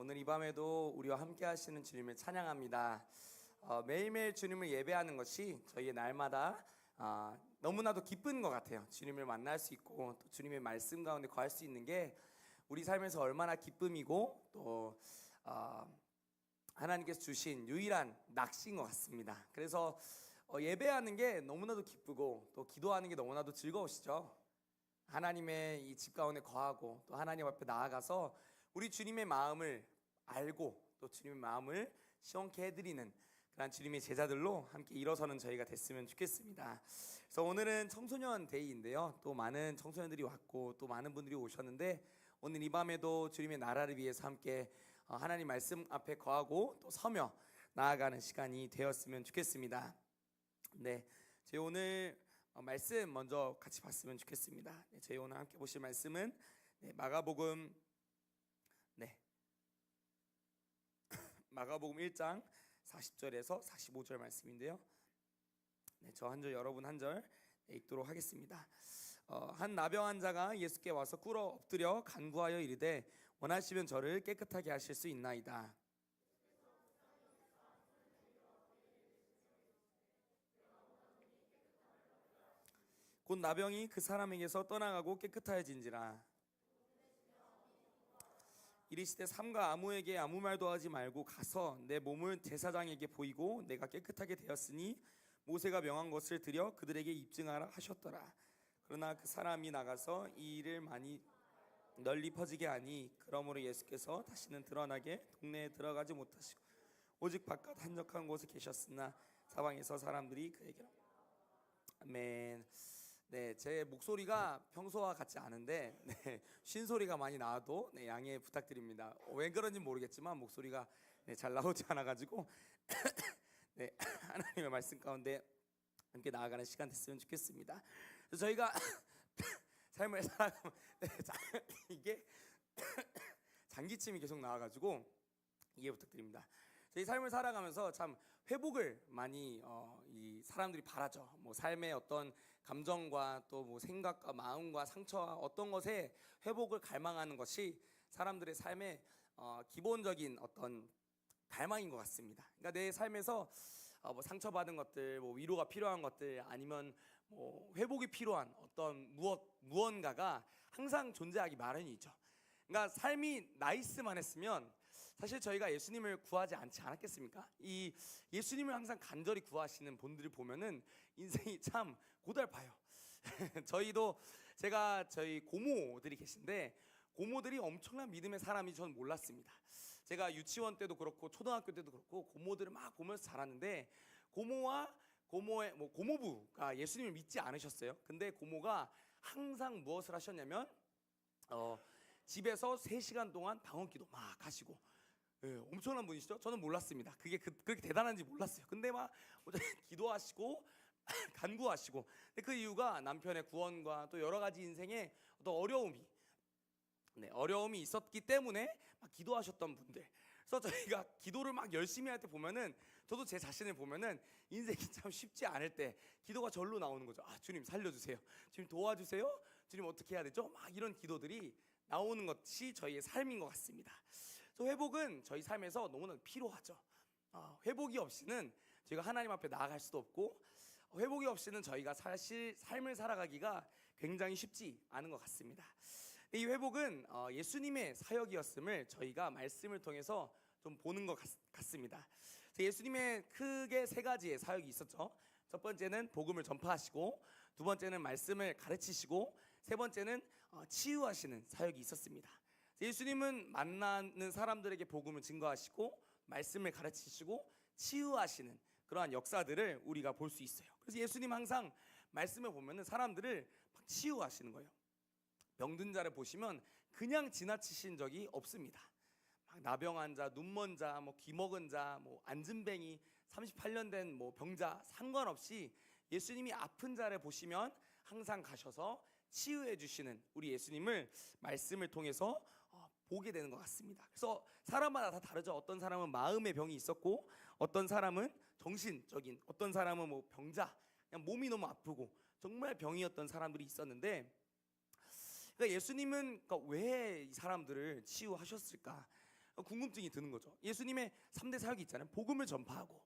오늘 이 밤에도 우리와 함께 하시는 주님을 찬양합니다. 매일매일 주님을 예배하는 것이 저희의 날마다 너무나도 기쁜 것 같아요. 주님을 만날 수 있고 또 주님의 말씀 가운데 거할 수 있는 게 우리 삶에서 얼마나 기쁨이고 또 하나님께서 주신 유일한 낚시인 것 같습니다. 그래서 예배하는 게 너무나도 기쁘고 또 기도하는 게 너무나도 즐거우시죠. 하나님의 이 집 가운데 거하고 또 하나님 앞에 나아가서 우리 주님의 마음을 알고 또 주님의 마음을 시원케 해드리는 그런 주님의 제자들로 함께 일어서는 저희가 됐으면 좋겠습니다. 그래서 오늘은 청소년 데이인데요, 또 많은 청소년들이 왔고 또 많은 분들이 오셨는데 오늘 이 밤에도 주님의 나라를 위해서 함께 하나님 말씀 앞에 거하고 또 서며 나아가는 시간이 되었으면 좋겠습니다. 네, 저희 오늘 말씀 먼저 같이 봤으면 좋겠습니다. 네, 저희 오늘 함께 보실 말씀은 마가복음 1장 40절에서 45절 말씀인데요. 저 한 절 여러분 한 절 읽도록 하겠습니다. 한 나병 환자가 예수께 와서 꿇어 엎드려 간구하여 이르되 원하시면 저를 깨끗하게 하실 수 있나이다. 곧 나병이 그 사람에게서 떠나가고 깨끗하여진지라. 이르시되 삼가 아무에게 아무 말도 하지 말고 가서 내 몸을 제사장에게 보이고 내가 깨끗하게 되었으니 모세가 명한 것을 드려 그들에게 입증하라 하셨더라. 그러나 그 사람이 나가서 이 일을 많이 널리 퍼지게 하니 그러므로 예수께서 다시는 드러나게 동네에 들어가지 못하시고 오직 바깥 한적한 곳에 계셨으나 사방에서 사람들이 그에게로 아멘. 네, 제 목소리가 평소와 같지 않은데 쉰소리가 많이 나와도 양해 부탁드립니다. 왜 그런지 모르겠지만 목소리가 잘 나오지 않아가지고 하나님의 말씀 가운데 함께 나아가는 시간 됐으면 좋겠습니다. 그래서 저희가 삶을 살아가면 이게 장기침이 계속 나와가지고 이해 부탁드립니다. 저희 삶을 살아가면서 참 회복을 많이 이 사람들이 바라죠. 뭐 삶의 어떤 감정과 또 뭐 생각과 마음과 상처와 어떤 것에 회복을 갈망하는 것이 사람들의 삶의 기본적인 어떤 갈망인 것 같습니다. 그러니까 내 삶에서 뭐 상처받은 것들, 뭐 위로가 필요한 것들, 아니면 뭐 회복이 필요한 어떤 무언가가 항상 존재하기 마련이죠. 그러니까 삶이 나이스만 했으면 사실 저희가 예수님을 구하지 않지 않았겠습니까? 이 예수님을 항상 간절히 구하시는 분들을 보면은 인생이 참 고달파요. 저희 고모들이 계신데 고모들이 엄청난 믿음의 사람이 저는 몰랐습니다. 제가 유치원 때도 그렇고 초등학교 때도 그렇고 고모들을 막 보면서 자랐는데 고모부가 예수님을 믿지 않으셨어요. 근데 고모가 항상 무엇을 하셨냐면 집에서 3시간 동안 방언기도 막 하시고 엄청난 분이시죠. 저는 몰랐습니다. 그게 그렇게 대단한지 몰랐어요. 근데 막 기도하시고 간구하시고 근데 그 이유가 남편의 구원과 또 여러 가지 인생의 어떤 어려움이 있었기 때문에 막 기도하셨던 분들. 그래서 저희가 기도를 막 열심히 할 때 보면은 저도 제 자신을 보면은 인생이 참 쉽지 않을 때 기도가 절로 나오는 거죠. 주님 살려주세요. 주님 도와주세요. 주님 어떻게 해야 되죠? 막 이런 기도들이 나오는 것이 저희의 삶인 것 같습니다. 그래서 회복은 저희 삶에서 너무나 필요하죠. 회복이 없이는 저희가 하나님 앞에 나아갈 수도 없고 회복이 없이는 저희가 사실 삶을 살아가기가 굉장히 쉽지 않은 것 같습니다. 이 회복은 예수님의 사역이었음을 저희가 말씀을 통해서 좀 보는 것 같습니다. 예수님의 크게 3가지의 사역이 있었죠. 첫 번째는 복음을 전파하시고, 두 번째는 말씀을 가르치시고, 세 번째는 치유하시는 사역이 있었습니다. 예수님은 만나는 사람들에게 복음을 증거하시고 말씀을 가르치시고 치유하시는 그러한 역사들을 우리가 볼 수 있어요. 그래서 예수님 항상 말씀을 보면은 사람들을 막 치유하시는 거예요. 병든 자를 보시면 그냥 지나치신 적이 없습니다. 막 나병 환자, 눈먼 자, 뭐 귀먹은 자, 뭐 앉은뱅이, 38년 된 뭐 병자 상관없이 예수님이 아픈 자를 보시면 항상 가셔서 치유해 주시는 우리 예수님을 말씀을 통해서 보게 되는 것 같습니다. 그래서 사람마다 다 다르죠. 어떤 사람은 마음의 병이 있었고, 어떤 사람은 정신적인, 어떤 사람은 뭐 병자, 그냥 몸이 너무 아프고 정말 병이었던 사람들이 있었는데, 그러니까 예수님은 왜 이 사람들을 치유하셨을까? 궁금증이 드는 거죠. 예수님의 3대 사역이 있잖아요. 복음을 전파하고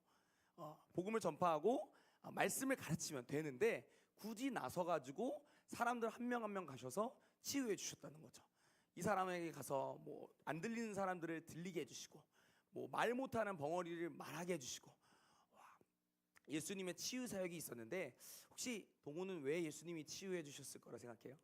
복음을 전파하고 말씀을 가르치면 되는데 굳이 나서 가지고 사람들 한 명 한 명 가셔서 치유해 주셨다는 거죠. 이 사람에게 가서 뭐 안 들리는 사람들을 들리게 해주시고 뭐 말 못하는 벙어리를 말하게 해주시고 예수님의 치유 사역이 있었는데 혹시 동호는 왜 예수님이 치유해 주셨을 거라 생각해요?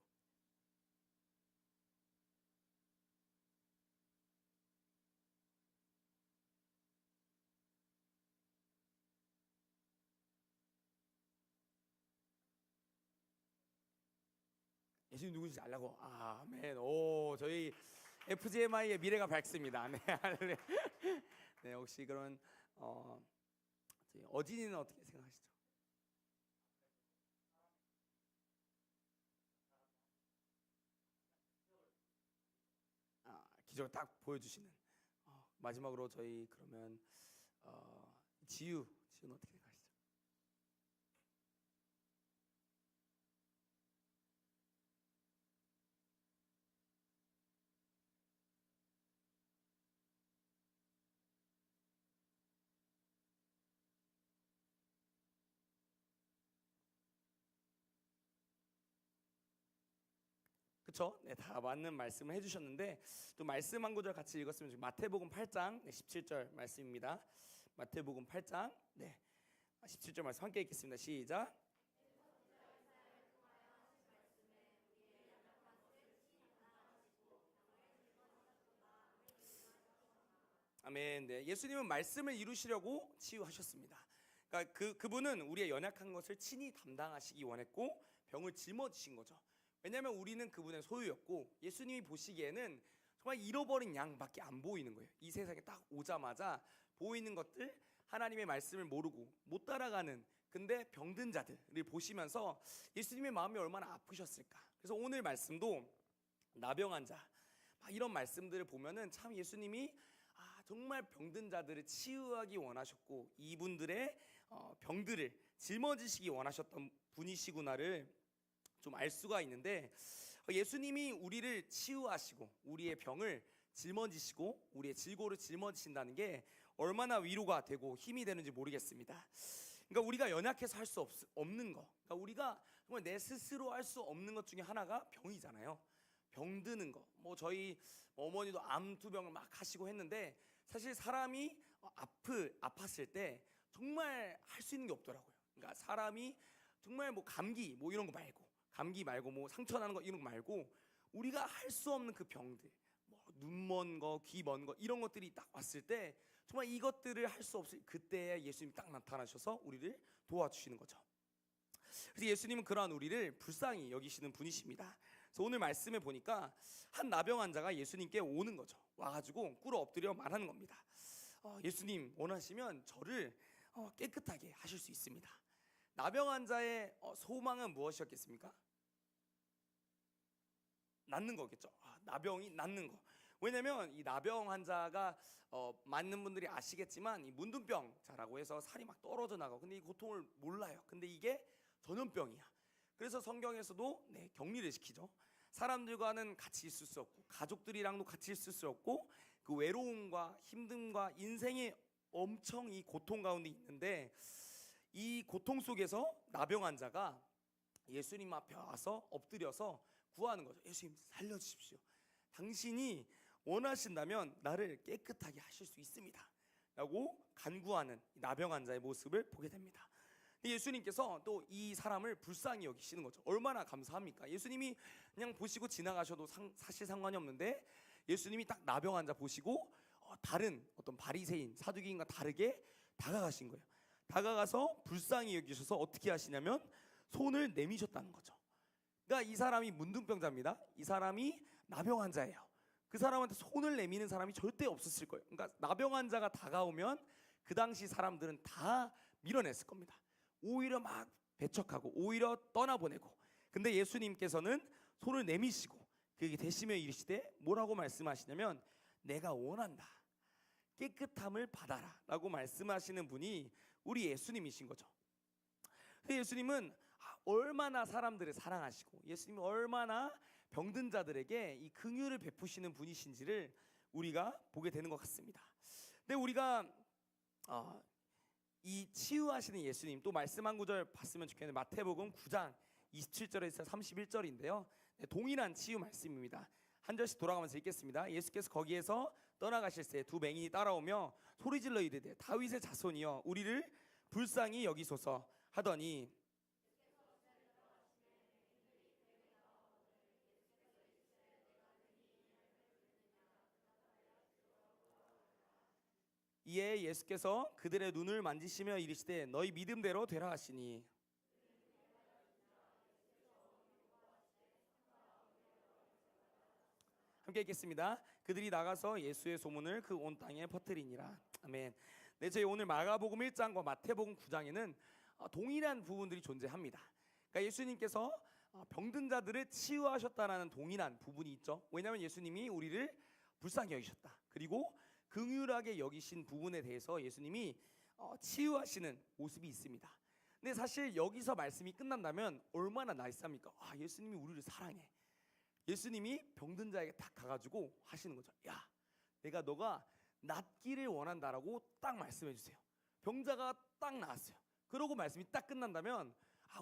예수님 누구인지 알라고. 아멘. 오, 저희 FGMI의 미래가 밝습니다. 네, 할렐루야. 네, 혹시 그런 어진이는 어떻게 생각하시죠? 기적을 딱 보여주시는. 마지막으로 저희 그러면 지유는 어떻게 생각하시죠? 그렇죠? 네, 다 맞는 말씀을 해주셨는데 또 말씀 한 구절 같이 읽었으면 좋겠습니다. 마태복음 8장 17절 말씀입니다. 마태복음 8장 17절 말씀 함께 읽겠습니다. 시작. 아멘. 네, 예수님은 말씀을 이루시려고 치유하셨습니다. 그러니까 그분은 우리의 연약한 것을 친히 담당하시기 원했고 병을 짊어지신 거죠. 왜냐하면 우리는 그분의 소유였고 예수님이 보시기에는 정말 잃어버린 양밖에 안 보이는 거예요. 이 세상에 딱 오자마자 보이는 것들, 하나님의 말씀을 모르고 못 따라가는 근데 병든 자들을 보시면서 예수님의 마음이 얼마나 아프셨을까. 그래서 오늘 말씀도 나병한 자 이런 말씀들을 보면은 참 예수님이 정말 병든 자들을 치유하기 원하셨고 이분들의 병들을 짊어지시기 원하셨던 분이시구나를 좀 알 수가 있는데 예수님이 우리를 치유하시고 우리의 병을 짊어지시고 우리의 질고를 짊어지신다는 게 얼마나 위로가 되고 힘이 되는지 모르겠습니다. 그러니까 우리가 연약해서 할 수 없는 거, 그러니까 우리가 정말 내 스스로 할 수 없는 것 중에 하나가 병이잖아요. 병드는 거. 뭐 저희 어머니도 암 투병을 막 하시고 했는데 사실 사람이 아팠을 때 정말 할 수 있는 게 없더라고요. 그러니까 사람이 정말 뭐 감기 뭐 이런 거 말고 뭐 상처 나는 거 이런 거 말고 우리가 할 수 없는 그 병들, 뭐 눈 먼 거, 귀 먼 거 이런 것들이 딱 왔을 때 정말 이것들을 할 수 없을 그때에 예수님이 딱 나타나셔서 우리를 도와주시는 거죠. 그래서 예수님은 그러한 우리를 불쌍히 여기시는 분이십니다. 그래서 오늘 말씀에 보니까 한 나병 환자가 예수님께 오는 거죠. 와가지고 꿇어 엎드려 말하는 겁니다. 예수님 원하시면 저를 깨끗하게 하실 수 있습니다. 나병 환자의 소망은 무엇이었겠습니까? 낫는 거겠죠. 나병이 낫는 거. 왜냐면 이 나병 환자가 많은 분들이 아시겠지만 이 문둥병자라고 해서 살이 막 떨어져 나가고 근데 이 고통을 몰라요. 근데 이게 전염병이야. 그래서 성경에서도 격리를 시키죠. 사람들과는 같이 있을 수 없고 가족들이랑도 같이 있을 수 없고 그 외로움과 힘듦과 인생의 엄청 이 고통 가운데 있는데 이 고통 속에서 나병 환자가 예수님 앞에 와서 엎드려서 구하는 거죠. 예수님 살려주십시오. 당신이 원하신다면 나를 깨끗하게 하실 수 있습니다 라고 간구하는 나병 환자의 모습을 보게 됩니다. 예수님께서 또 이 사람을 불쌍히 여기시는 거죠. 얼마나 감사합니까? 예수님이 그냥 보시고 지나가셔도 사실 상관이 없는데 예수님이 딱 나병 환자 보시고 다른 어떤 바리새인 사두개인과 다르게 다가가신 거예요. 다가가서 불쌍히 여기셔서 어떻게 하시냐면 손을 내미셨다는 거죠. 그러니까 이 사람이 문둥병자입니다. 이 사람이 나병 환자예요. 그 사람한테 손을 내미는 사람이 절대 없었을 거예요. 그러니까 나병 환자가 다가오면 그 당시 사람들은 다 밀어냈을 겁니다. 오히려 막 배척하고 오히려 떠나보내고. 근데 예수님께서는 손을 내미시고 그게 되시며 이르시되 뭐라고 말씀하시냐면 내가 원한다. 깨끗함을 받아라 라고 말씀하시는 분이 우리 예수님이신 거죠. 예수님은 얼마나 사람들을 사랑하시고 예수님이 얼마나 병든 자들에게 이 긍휼을 베푸시는 분이신지를 우리가 보게 되는 것 같습니다. 근데 우리가 이 치유하시는 예수님 또 말씀 한 구절 봤으면 좋겠는데 마태복음 9장 27절에서 31절인데요. 동일한 치유 말씀입니다. 한 절씩 돌아가면서 읽겠습니다. 예수께서 거기에서 떠나가실새 두 맹인이 따라오며 소리질러 이르되 다윗의 자손이여 우리를 불쌍히 여기소서 하더니 이에 예수께서 그들의 눈을 만지시며 이르시되 너희 믿음대로 되라 하시니 함께 읽겠습니다. 그들이 나가서 예수의 소문을 그 온 땅에 퍼뜨리니라. 아멘. 네, 저희 오늘 마가복음 1장과 마태복음 9장에는 동일한 부분들이 존재합니다. 그러니까 예수님께서 병든 자들을 치유하셨다라는 동일한 부분이 있죠. 왜냐하면 예수님이 우리를 불쌍히 여기셨다. 그리고 긍휼하게 여기신 부분에 대해서 예수님이 치유하시는 모습이 있습니다. 근데 사실 여기서 말씀이 끝난다면 얼마나 나이스합니까? 예수님이 우리를 사랑해. 예수님이 병든 자에게 딱 가가지고 하시는 거죠. 야, 내가 너가 낫기를 원한다라고 딱 말씀해 주세요. 병자가 딱 나았어요. 그러고 말씀이 딱 끝난다면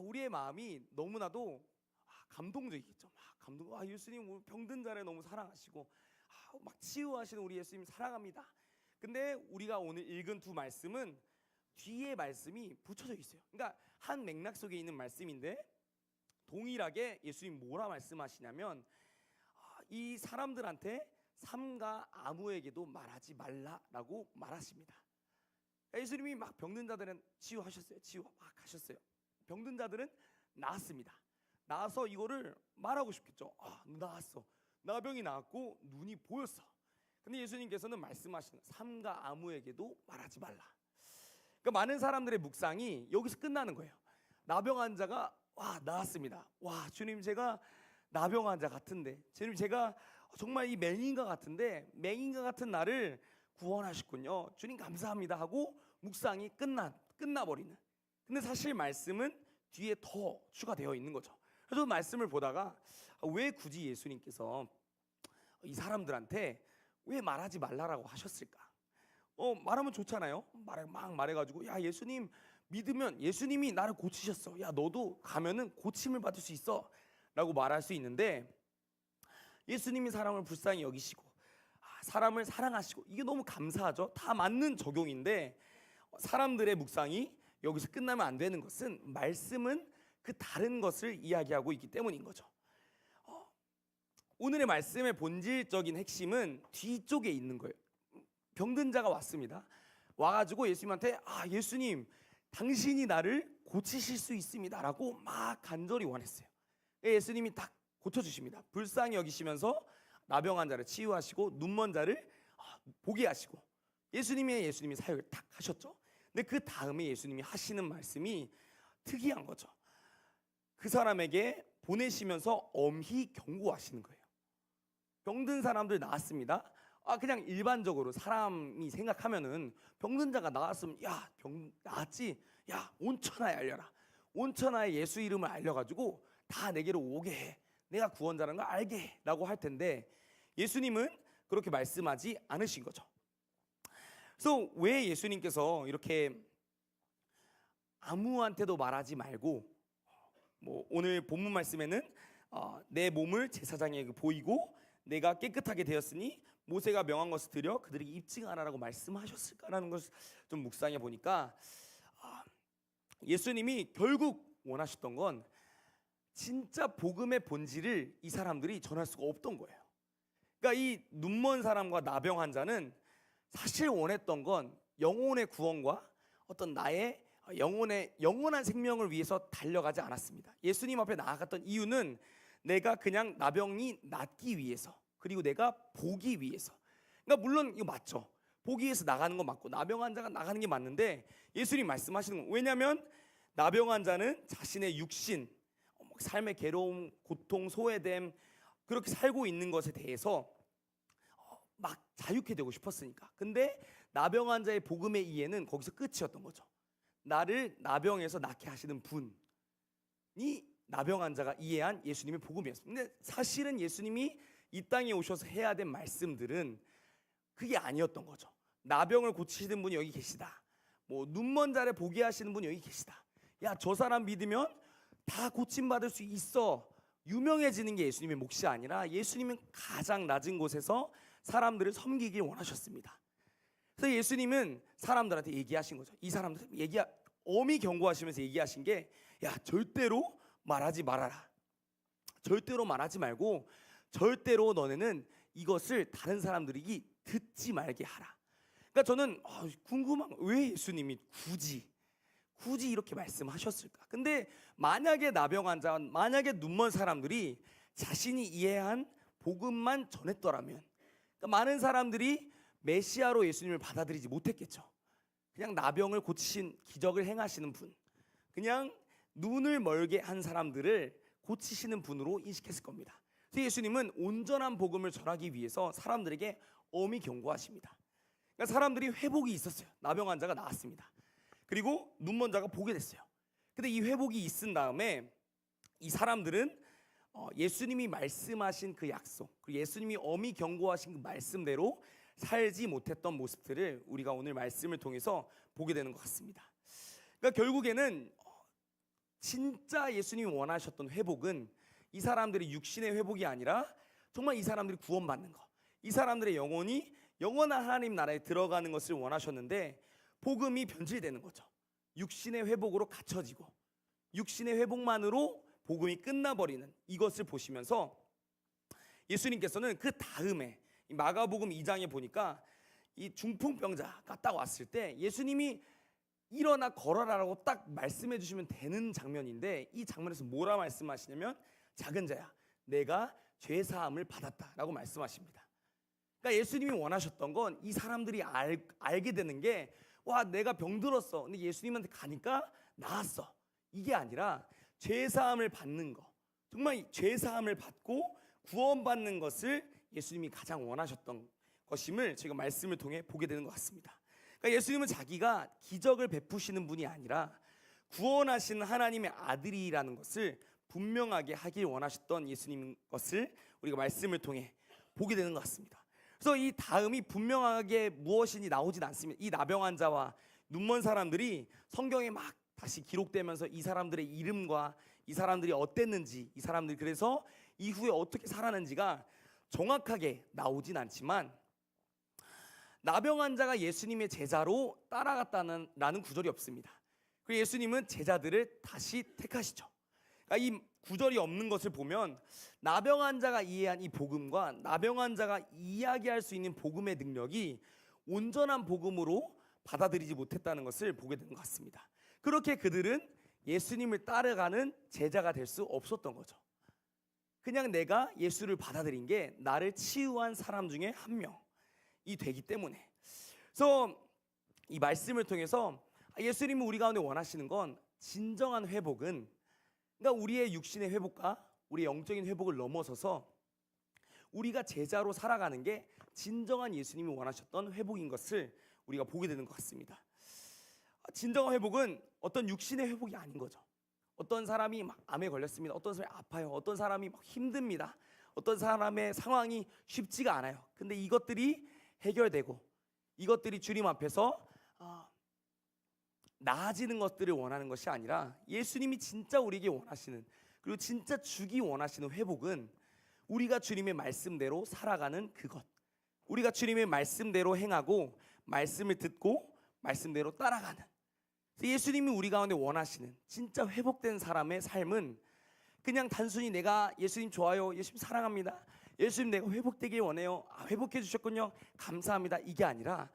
우리의 마음이 너무나도 감동적이겠죠. 예수님 병든 자를 너무 사랑하시고 막 치유하시는 우리 예수님 사랑합니다. 근데 우리가 오늘 읽은 두 말씀은 뒤에 말씀이 붙여져 있어요. 그러니까 한 맥락 속에 있는 말씀인데 동일하게 예수님 뭐라 말씀하시냐면 이 사람들한테 삼가 아무에게도 말하지 말라라고 말하십니다. 예수님이 막 병든 자들은 치유하셨어요. 치유 막 하셨어요. 병든 자들은 나았습니다. 나아서 이거를 말하고 싶겠죠. 나았어. 나병이 나았고 눈이 보였어. 근데 예수님께서는 말씀하시는 삼가 아무에게도 말하지 말라. 그러니까 많은 사람들의 묵상이 여기서 끝나는 거예요. 나병 환자가 나았습니다. 주님 제가 나병 환자 같은데 주님 제가 정말 이 맹인과 같은데 맹인과 같은 나를 구원하셨군요. 주님 감사합니다 하고 묵상이 끝나버리는. 근데 사실 말씀은 뒤에 더 추가되어 있는 거죠. 그래서 말씀을 보다가 왜 굳이 예수님께서 이 사람들한테 왜 말하지 말라라고 하셨을까? 말하면 좋잖아요. 막 말해가지고 야 예수님 믿으면 예수님이 나를 고치셨어. 야 너도 가면은 고침을 받을 수 있어 라고 말할 수 있는데 예수님이 사람을 불쌍히 여기시고 사람을 사랑하시고 이게 너무 감사하죠. 다 맞는 적용인데 사람들의 묵상이 여기서 끝나면 안 되는 것은 말씀은 그 다른 것을 이야기하고 있기 때문인 거죠. 오늘의 말씀의 본질적인 핵심은 뒤쪽에 있는 거예요. 병든 자가 왔습니다. 와가지고 예수님한테 예수님 당신이 나를 고치실 수 있습니다 라고 막 간절히 원했어요. 예수님이 딱 고쳐주십니다. 불쌍히 여기시면서 나병 환자를 치유하시고 눈먼 자를 보게 하시고 예수님이 사역을 딱 하셨죠. 근데 그 다음에 예수님이 하시는 말씀이 특이한 거죠. 그 사람에게 보내시면서 엄히 경고하시는 거예요. 병든 사람들 나았습니다. 그냥 일반적으로 사람이 생각하면은 병든 자가 나았으면 병 나았지. 온 천하에 알려라. 온 천하에 예수 이름을 알려가지고 다 내게로 오게 해. 내가 구원자라는 걸 알게 해. 라고 할 텐데 예수님은 그렇게 말씀하지 않으신 거죠. 그래서 왜 예수님께서 이렇게 아무한테도 말하지 말고 오늘 본문 말씀에는 내 몸을 제사장에게 보이고 내가 깨끗하게 되었으니 모세가 명한 것을 드려 그들에게 입증하라라고 말씀하셨을까라는 것을 좀 묵상해 보니까 예수님이 결국 원하셨던 건 진짜 복음의 본질을 이 사람들이 전할 수가 없던 거예요. 그러니까 이 눈먼 사람과 나병 환자는 사실 원했던 건 영혼의 구원과 어떤 나의 영원한 생명을 위해서 달려가지 않았습니다. 예수님 앞에 나아갔던 이유는 내가 그냥 나병이 낫기 위해서 그리고 내가 보기 위해서. 그러니까 물론 이거 맞죠. 보기 위해서 나가는 거 맞고 나병 환자가 나가는 게 맞는데 예수님 말씀하시는 건 왜냐하면 나병 환자는 자신의 육신, 삶의 괴로움, 고통, 소외됨 그렇게 살고 있는 것에 대해서 막 자유케 되고 싶었으니까. 근데 나병 환자의 복음의 이해는 거기서 끝이었던 거죠. 나를 나병에서 낫게 하시는 분이 나병 환자가 이해한 예수님의 복음이었습니다. 근데 사실은 예수님이 이 땅에 오셔서 해야 될 말씀들은 그게 아니었던 거죠. 나병을 고치시는 분이 여기 계시다. 뭐 눈먼 자를 보게 하시는 분이 여기 계시다. 야, 저 사람 믿으면 다 고침받을 수 있어. 유명해지는 게 예수님의 몫이 아니라 예수님은 가장 낮은 곳에서 사람들을 섬기길 원하셨습니다. 그래서 예수님은 사람들한테 얘기하신 거죠. 이 사람들 엄히 경고하시면서 얘기하신 게, 야, 절대로 말하지 말아라. 절대로 말하지 말고 절대로 너네는 이것을 다른 사람들이 듣지 말게 하라. 그러니까 저는 궁금한 거, 왜 예수님이 굳이 이렇게 말씀하셨을까? 근데 만약에 나병 환자, 만약에 눈먼 사람들이 자신이 이해한 복음만 전했더라면, 그러니까 많은 사람들이 메시아로 예수님을 받아들이지 못했겠죠. 그냥 나병을 고치신, 기적을 행하시는 분, 그냥 눈을 멀게 한 사람들을 고치시는 분으로 인식했을 겁니다. 그래서 예수님은 온전한 복음을 전하기 위해서 사람들에게 엄히 경고하십니다. 그러니까 사람들이 회복이 있었어요. 나병 환자가 나았습니다. 그리고 눈먼 자가 보게 됐어요. 근데 이 회복이 있은 다음에 이 사람들은 예수님이 말씀하신 그 약속, 그리고 예수님이 엄히 경고하신 그 말씀대로 살지 못했던 모습들을 우리가 오늘 말씀을 통해서 보게 되는 것 같습니다. 그러니까 결국에는 진짜 예수님이 원하셨던 회복은 이 사람들의 육신의 회복이 아니라 정말 이 사람들이 구원받는 것, 이 사람들의 영혼이 영원한 하나님 나라에 들어가는 것을 원하셨는데, 복음이 변질되는 거죠. 육신의 회복으로 갇혀지고 육신의 회복만으로 복음이 끝나버리는 이것을 보시면서 예수님께서는 그 다음에 마가복음 2장에 보니까 이 중풍병자가 딱 왔을 때 예수님이 일어나 걸어라라고 딱 말씀해 주시면 되는 장면인데, 이 장면에서 뭐라 말씀하시냐면, 작은 자야, 내가 죄 사함을 받았다라고 말씀하십니다. 그러니까 예수님이 원하셨던 건 이 사람들이 알게 되는 게, 와, 내가 병들었어, 근데 예수님한테 가니까 나았어, 이게 아니라 죄 사함을 받는 거, 정말 죄 사함을 받고 구원받는 것을 예수님이 가장 원하셨던 것임을 제가 말씀을 통해 보게 되는 것 같습니다. 그러니까 예수님은 자기가 기적을 베푸시는 분이 아니라 구원하시는 하나님의 아들이라는 것을 분명하게 하길 원하셨던 예수님 것을 우리가 말씀을 통해 보게 되는 것 같습니다. 그래서 이 다음이 분명하게 무엇인지 나오진 않습니다. 이 나병 환자와 눈먼 사람들이 성경에 막 다시 기록되면서 이 사람들의 이름과 이 사람들이 어땠는지, 이 사람들이 그래서 이후에 어떻게 살았는지가 정확하게 나오진 않지만, 나병 환자가 예수님의 제자로 따라갔다는 구절이 없습니다. 그리고 예수님은 제자들을 다시 택하시죠. 그러니까 이 구절이 없는 것을 보면 나병 환자가 이해한 이 복음과 나병 환자가 이야기할 수 있는 복음의 능력이 온전한 복음으로 받아들이지 못했다는 것을 보게 되는 것 같습니다. 그렇게 그들은 예수님을 따라가는 제자가 될 수 없었던 거죠. 그냥 내가 예수를 받아들인 게 나를 치유한 사람 중에 한 명이 되기 때문에. 그래서 이 말씀을 통해서 예수님이 우리 가운데 원하시는 건, 진정한 회복은, 그러니까 우리의 육신의 회복과 우리의 영적인 회복을 넘어서서 우리가 제자로 살아가는 게 진정한 예수님이 원하셨던 회복인 것을 우리가 보게 되는 것 같습니다. 진정한 회복은 어떤 육신의 회복이 아닌 거죠. 어떤 사람이 막 암에 걸렸습니다. 어떤 사람이 아파요. 어떤 사람이 막 힘듭니다. 어떤 사람의 상황이 쉽지가 않아요. 근데 이것들이 해결되고 이것들이 주님 앞에서 나아지는 것들을 원하는 것이 아니라, 예수님이 진짜 우리에게 원하시는, 그리고 진짜 주기 원하시는 회복은 우리가 주님의 말씀대로 살아가는 그것, 우리가 주님의 말씀대로 행하고 말씀을 듣고 말씀대로 따라가는, 예수님이 우리 가운데 원하시는 진짜 회복된 사람의 삶은 그냥 단순히 내가 예수님 좋아요, 예수님 사랑합니다, 예수님 내가 회복되길 원해요, 회복해 주셨군요, 감사합니다, 이게 아니라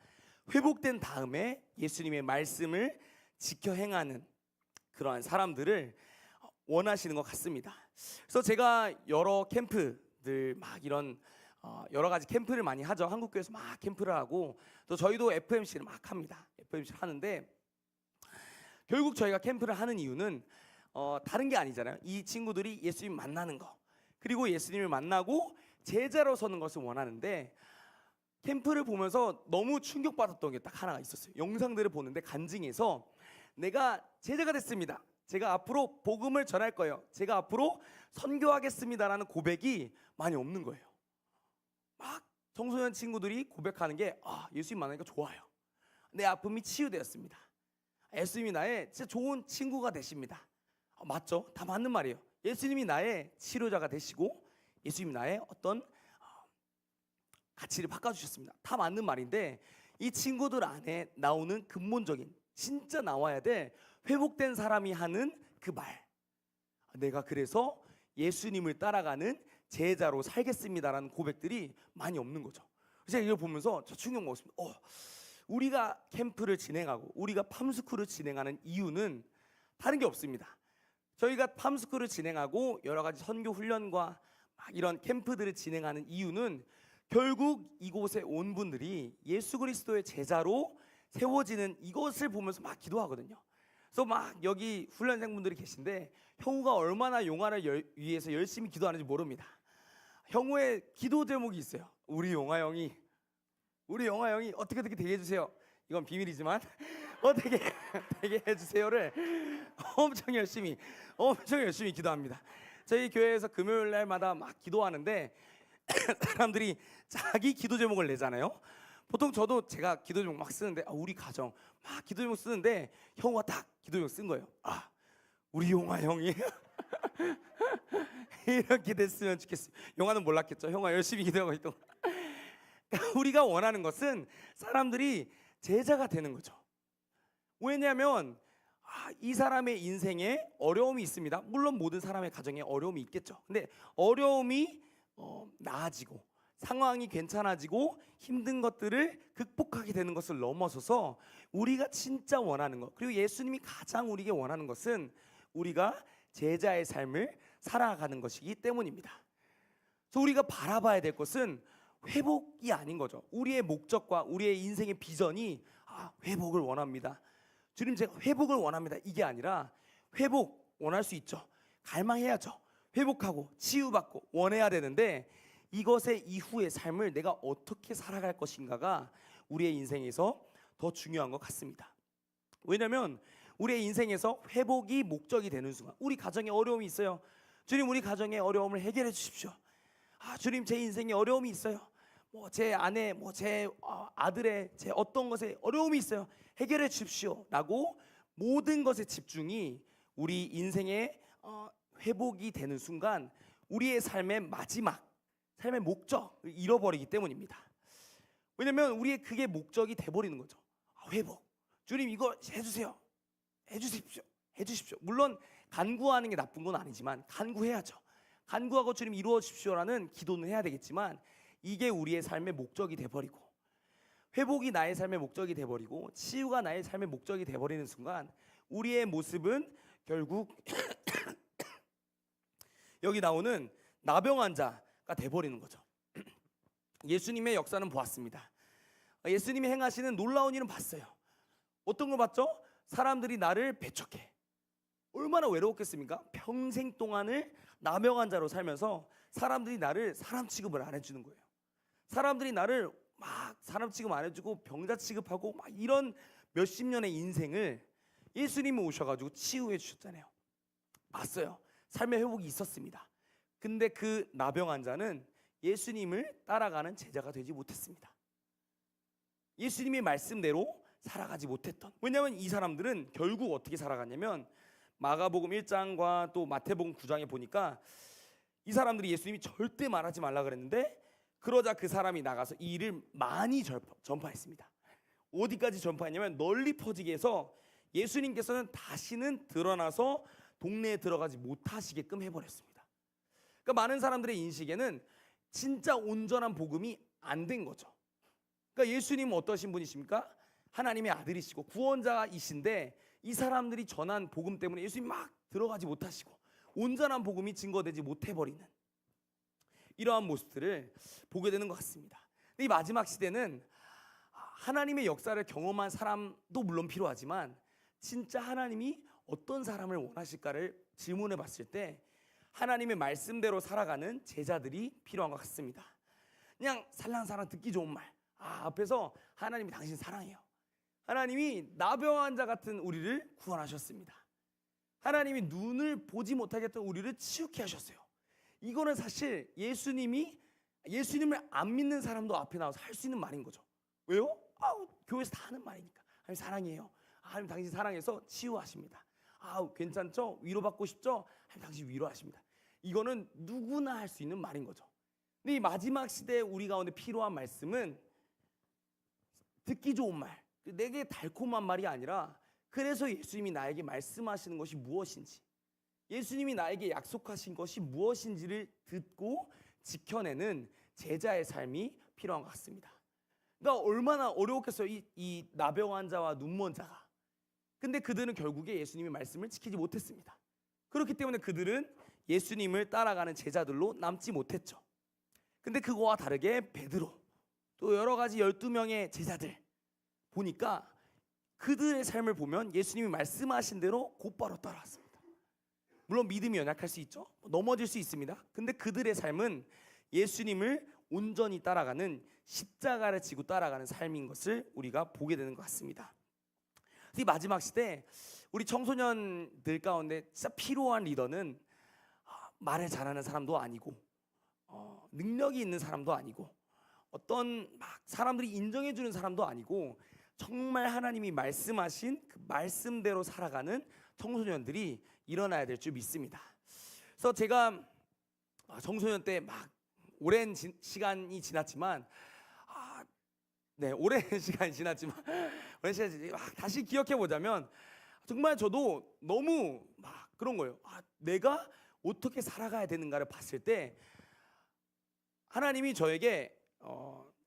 회복된 다음에 예수님의 말씀을 지켜 행하는 그러한 사람들을 원하시는 것 같습니다. 그래서 제가 여러 캠프들 막 이런 여러 가지 캠프를 많이 하죠. 한국교회에서 막 캠프를 하고, 또 저희도 FMC를 막 합니다. FMC를 하는데, 결국 저희가 캠프를 하는 이유는 다른 게 아니잖아요. 이 친구들이 예수님 만나는 거, 그리고 예수님을 만나고 제자로 서는 것을 원하는데, 캠프를 보면서 너무 충격받았던 게 딱 하나가 있었어요. 영상들을 보는데 간증에서 내가 제자가 됐습니다, 제가 앞으로 복음을 전할 거예요, 제가 앞으로 선교하겠습니다라는 고백이 많이 없는 거예요. 막 청소년 친구들이 고백하는 게 예수님 만나니까 좋아요. 내 아픔이 치유되었습니다. 예수님이 나의 진짜 좋은 친구가 되십니다. 맞죠? 다 맞는 말이에요. 예수님이 나의 치료자가 되시고 예수님이 나의 어떤 가치를 바꿔주셨습니다. 다 맞는 말인데 이 친구들 안에 나오는 근본적인 진짜 나와야 될 회복된 사람이 하는 그 말, 내가 그래서 예수님을 따라가는 제자로 살겠습니다라는 고백들이 많이 없는 거죠. 제가 이걸 보면서 저 충격 먹었습니다. 우리가 캠프를 진행하고 우리가 팜스쿨을 진행하는 이유는 다른 게 없습니다. 저희가 팜스쿨을 진행하고 여러 가지 선교 훈련과 이런 캠프들을 진행하는 이유는 결국 이곳에 온 분들이 예수 그리스도의 제자로 세워지는 이것을 보면서 막 기도하거든요. 그래서 막 여기 훈련생분들이 계신데 형우가 얼마나 용화를 위해서 열심히 기도하는지 모릅니다. 형우의 기도 제목이 있어요. 우리 용화 형이 어떻게 되게 해주세요. 이건 비밀이지만 어떻게 되게 해주세요를 엄청 열심히 기도합니다. 저희 교회에서 금요일 날마다 막 기도하는데 사람들이 자기 기도 제목을 내잖아요. 보통 저도 제가 기도 제목 막 쓰는데 우리 가정 막 기도 제목 쓰는데 형우가 딱 기도 제목 쓴 거예요. 우리 용화 형이 이렇게 됐으면 좋겠어요. 용화는 몰랐겠죠. 형아 열심히 기도하고 있던 우리가 원하는 것은 사람들이 제자가 되는 거죠. 왜냐하면 이 사람의 인생에 어려움이 있습니다. 물론 모든 사람의 가정에 어려움이 있겠죠. 근데 어려움이 나아지고 상황이 괜찮아지고 힘든 것들을 극복하게 되는 것을 넘어서서 우리가 진짜 원하는 것, 그리고 예수님이 가장 우리에게 원하는 것은 우리가 제자의 삶을 살아가는 것이기 때문입니다. 그래서 우리가 바라봐야 될 것은 회복이 아닌 거죠. 우리의 목적과 우리의 인생의 비전이 회복을 원합니다. 주님 제가 회복을 원합니다. 이게 아니라 회복 원할 수 있죠. 갈망해야죠. 회복하고 치유받고 원해야 되는데 이것의 이후의 삶을 내가 어떻게 살아갈 것인가가 우리의 인생에서 더 중요한 것 같습니다. 왜냐하면 우리의 인생에서 회복이 목적이 되는 순간 우리 가정에 어려움이 있어요. 주님 우리 가정의 어려움을 해결해 주십시오. 주님 제 인생에 어려움이 있어요. 제 아내, 제 아들의 제 어떤 것에 어려움이 있어요. 해결해 주십시오 라고 모든 것의 집중이 우리 인생의 회복이 되는 순간 우리의 삶의 마지막, 삶의 목적을 잃어버리기 때문입니다. 왜냐하면 우리의 그게 목적이 돼버리는 거죠. 회복, 주님 이거 해주세요. 해주십시오. 물론 간구하는 게 나쁜 건 아니지만 간구해야죠. 간구하고 주님 이루어 주십시오라는 기도는 해야 되겠지만 이게 우리의 삶의 목적이 돼버리고 회복이 나의 삶의 목적이 돼버리고 치유가 나의 삶의 목적이 돼버리는 순간 우리의 모습은 결국 여기 나오는 나병 환자가 돼버리는 거죠. 예수님의 역사는 보았습니다. 예수님이 행하시는 놀라운 일은 봤어요. 어떤 거 봤죠? 사람들이 나를 배척해. 얼마나 외로웠겠습니까? 평생 동안을 나병 환자로 살면서 사람들이 나를 사람 취급을 안 해주는 거예요. 사람들이 나를 막 사람 취급 안 해주고 병자 취급하고 막 이런 몇십 년의 인생을 예수님이 오셔가지고 치유해 주셨잖아요. 맞어요. 삶의 회복이 있었습니다. 근데 그 나병 환자는 예수님을 따라가는 제자가 되지 못했습니다. 예수님의 말씀대로 살아가지 못했던. 왜냐하면 이 사람들은 결국 어떻게 살아갔냐면 마가복음 1장과 또 마태복음 9장에 보니까 이 사람들이 예수님이 절대 말하지 말라 그랬는데 그러자 그 사람이 나가서 이 일을 많이 전파했습니다. 어디까지 전파했냐면 널리 퍼지게 해서 예수님께서는 다시는 드러나서 동네에 들어가지 못하시게끔 해버렸습니다. 그러니까 많은 사람들의 인식에는 진짜 온전한 복음이 안 된 거죠. 그러니까 예수님은 어떠신 분이십니까? 하나님의 아들이시고 구원자이신데 이 사람들이 전한 복음 때문에 예수님이 막 들어가지 못하시고 온전한 복음이 증거되지 못해버리는 이러한 모습들을 보게 되는 것 같습니다. 근데 이 마지막 시대는 하나님의 역사를 경험한 사람도 물론 필요하지만 진짜 하나님이 어떤 사람을 원하실까를 질문해 봤을 때 하나님의 말씀대로 살아가는 제자들이 필요한 것 같습니다. 그냥 살랑살랑 듣기 좋은 말, 앞에서 하나님이 당신 사랑해요. 하나님이 나병 환자 같은 우리를 구원하셨습니다. 하나님이 눈을 보지 못하게 했던 우리를 치유케 하셨어요. 이거는 사실 예수님이 예수님을 안 믿는 사람도 앞에 나와서 할 수 있는 말인 거죠. 왜요? 교회에서 다 하는 말이니까. 하나님 사랑해요. 하나님 당신 사랑해서 치유하십니다. 괜찮죠? 위로받고 싶죠? 하나님 당신 위로하십니다. 이거는 누구나 할 수 있는 말인 거죠. 근데 이 마지막 시대에 우리 가운데 필요한 말씀은 듣기 좋은 말, 내게 달콤한 말이 아니라 그래서 예수님이 나에게 말씀하시는 것이 무엇인지, 예수님이 나에게 약속하신 것이 무엇인지를 듣고 지켜내는 제자의 삶이 필요한 것 같습니다. 그러니까 얼마나 어려웠겠어요, 이 나병 환자와 눈먼 자가. 근데 그들은 결국에 예수님의 말씀을 지키지 못했습니다. 그렇기 때문에 그들은 예수님을 따라가는 제자들로 남지 못했죠. 근데 그거와 다르게 베드로, 또 여러 가지 12명의 제자들 보니까 그들의 삶을 보면 예수님이 말씀하신 대로 곧바로 따라왔습니다. 물론 믿음이 연약할 수 있죠. 넘어질 수 있습니다. 근데 그들의 삶은 예수님을 온전히 따라가는, 십자가를 지고 따라가는 삶인 것을 우리가 보게 되는 것 같습니다. 이 마지막 시대 우리 청소년들 가운데 진짜 필요한 리더는 말을 잘하는 사람도 아니고 능력이 있는 사람도 아니고 어떤 막 사람들이 인정해 주는 사람도 아니고 정말 하나님이 말씀하신 그 말씀대로 살아가는 청소년들이 일어나야 될 줄 믿습니다. 그래서 제가 청소년 때 막 오랜 시간이 지났지만 오랜 시간이 지났지만 다시 기억해 보자면 정말 저도 너무 막 그런 거예요. 내가 어떻게 살아가야 되는가를 봤을 때 하나님이 저에게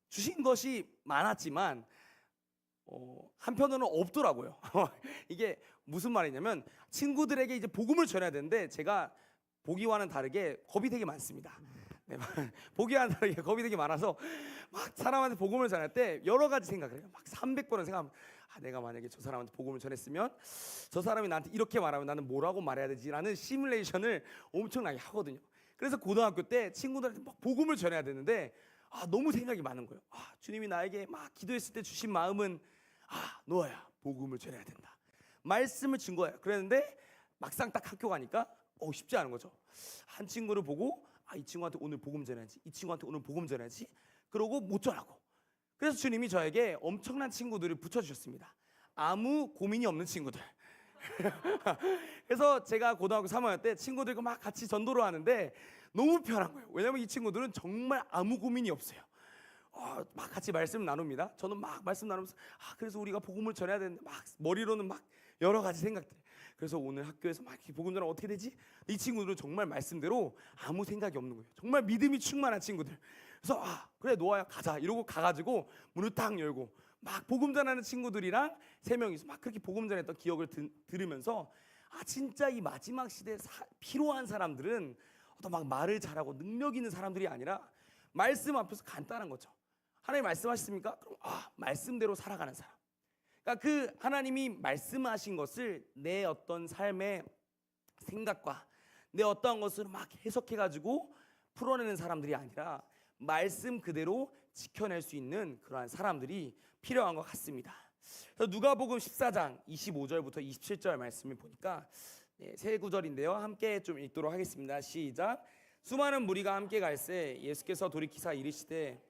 주신 것이 많았지만 한편으로는 없더라고요. 이게 무슨 말이냐면 친구들에게 이제 복음을 전해야 되는데 제가 보기와는 다르게 겁이 되게 많습니다. 보기와는 다르게 겁이 되게 많아서 막 사람한테 복음을 전할 때 여러 가지 생각을 해요. 막 300번은 생각하면 내가 만약에 저 사람한테 복음을 전했으면 저 사람이 나한테 이렇게 말하면 나는 뭐라고 말해야 되지라는 시뮬레이션을 엄청나게 하거든요. 그래서 고등학교 때 친구들한테 막 복음을 전해야 되는데 너무 생각이 많은 거예요. 주님이 나에게 막 기도했을 때 주신 마음은 너야 복음을 전해야 된다. 말씀을 준 거예요. 그랬는데 막상 딱 학교 가니까 쉽지 않은 거죠. 한 친구를 보고 이 친구한테 오늘 복음 전해야지, 이 친구한테 오늘 복음 전해야지, 그러고 못 전하고. 그래서 주님이 저에게 엄청난 친구들을 붙여주셨습니다. 아무 고민이 없는 친구들. 그래서 제가 고등학교 3학년 때 친구들과 막 같이 전도를 하는데 너무 편한 거예요. 왜냐하면 이 친구들은 정말 아무 고민이 없어요. 막 같이 말씀 나눕니다. 저는 막 말씀 나누면서 그래서 우리가 복음을 전해야 되는데 막 머리로는 막 여러 가지 생각들. 그래서 오늘 학교에서 막 복음 전하면 어떻게 되지? 이 친구들은 정말 말씀대로 아무 생각이 없는 거예요. 정말 믿음이 충만한 친구들. 그래서 그래 노아야 가자 이러고 가가지고 문을 딱 열고 막 복음 전하는 친구들이랑 3명이서 막 그렇게 복음 전했던 기억을 들으면서 진짜 이 마지막 시대에 필요한 사람들은 어떤 막 말을 잘하고 능력 있는 사람들이 아니라 말씀 앞에서 간단한 거죠. 하나님 말씀하셨습니까? 그럼 말씀대로 살아가는 사람. 그러니까 그 하나님이 말씀하신 것을 내 어떤 삶의 생각과 내 어떠한 것을 막 해석해가지고 풀어내는 사람들이 아니라 말씀 그대로 지켜낼 수 있는 그러한 사람들이 필요한 것 같습니다. 그래서 누가복음 14장 25절부터 27절 말씀을 보니까 세 구절인데요. 함께 좀 읽도록 하겠습니다. 시작. 수많은 무리가 함께 갈새 예수께서 돌이키사 이르시되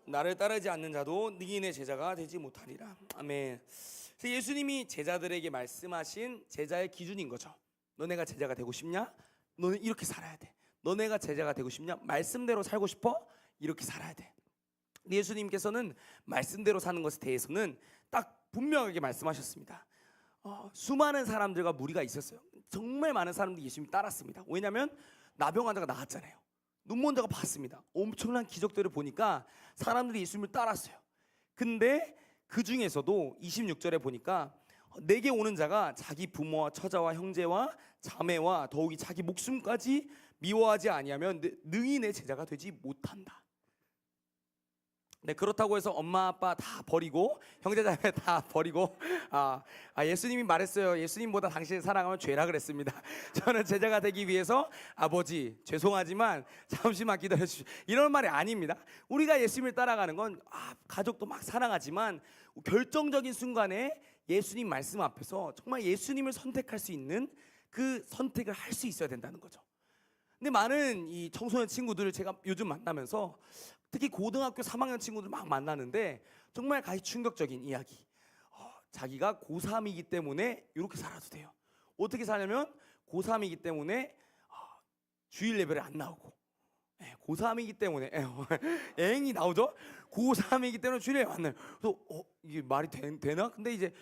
나를 따르지 않는 자도 능인의 제자가 되지 못하리라. 아멘. 예수님이 제자들에게 말씀하신 제자의 기준인 거죠. 너네가 제자가 되고 싶냐? 너는 이렇게 살아야 돼. 너네가 제자가 되고 싶냐? 말씀대로 살고 싶어? 이렇게 살아야 돼. 예수님께서는 말씀대로 사는 것에 대해서는 딱 분명하게 말씀하셨습니다. 수많은 사람들과 무리가 있었어요. 정말 많은 사람들이 예수님 따랐습니다. 왜냐하면 나병 환자가 나았잖아요. 눈먼 자가 봤습니다. 엄청난 기적들을 보니까 사람들이 예수님을 따랐어요. 근데 그 중에서도 26절에 보니까 내게 오는 자가 자기 부모와 처자와 형제와 자매와 더욱이 자기 목숨까지 미워하지 아니하면 능히 내 제자가 되지 못한다. 네, 그렇다고 해서 엄마 아빠 다 버리고 형제자매 다 버리고 예수님이 말했어요. 예수님보다 당신을 사랑하면 죄라 그랬습니다. 저는 제자가 되기 위해서 아버지 죄송하지만 잠시만 기다려 주십시오. 이런 말이 아닙니다. 우리가 예수님을 따라가는 건 가족도 막 사랑하지만 결정적인 순간에 예수님 말씀 앞에서 정말 예수님을 선택할 수 있는 그 선택을 할 수 있어야 된다는 거죠. 근데 많은 이 청소년 친구들을 제가 요즘 만나면서 특히 고등학교 3학년 친구들 막 만나는데 정말 가히 충격적인 이야기. 자기가 고3이기 때문에 이렇게 살아도 돼요. 어떻게 사냐면 고3이기 때문에 주일 예배를 안 나오고, 고3이기 때문에 애행이 나오죠. 고3이기 때문에 주일 예배 안 나요. 그래서 이게 말이 되나? 근데 이제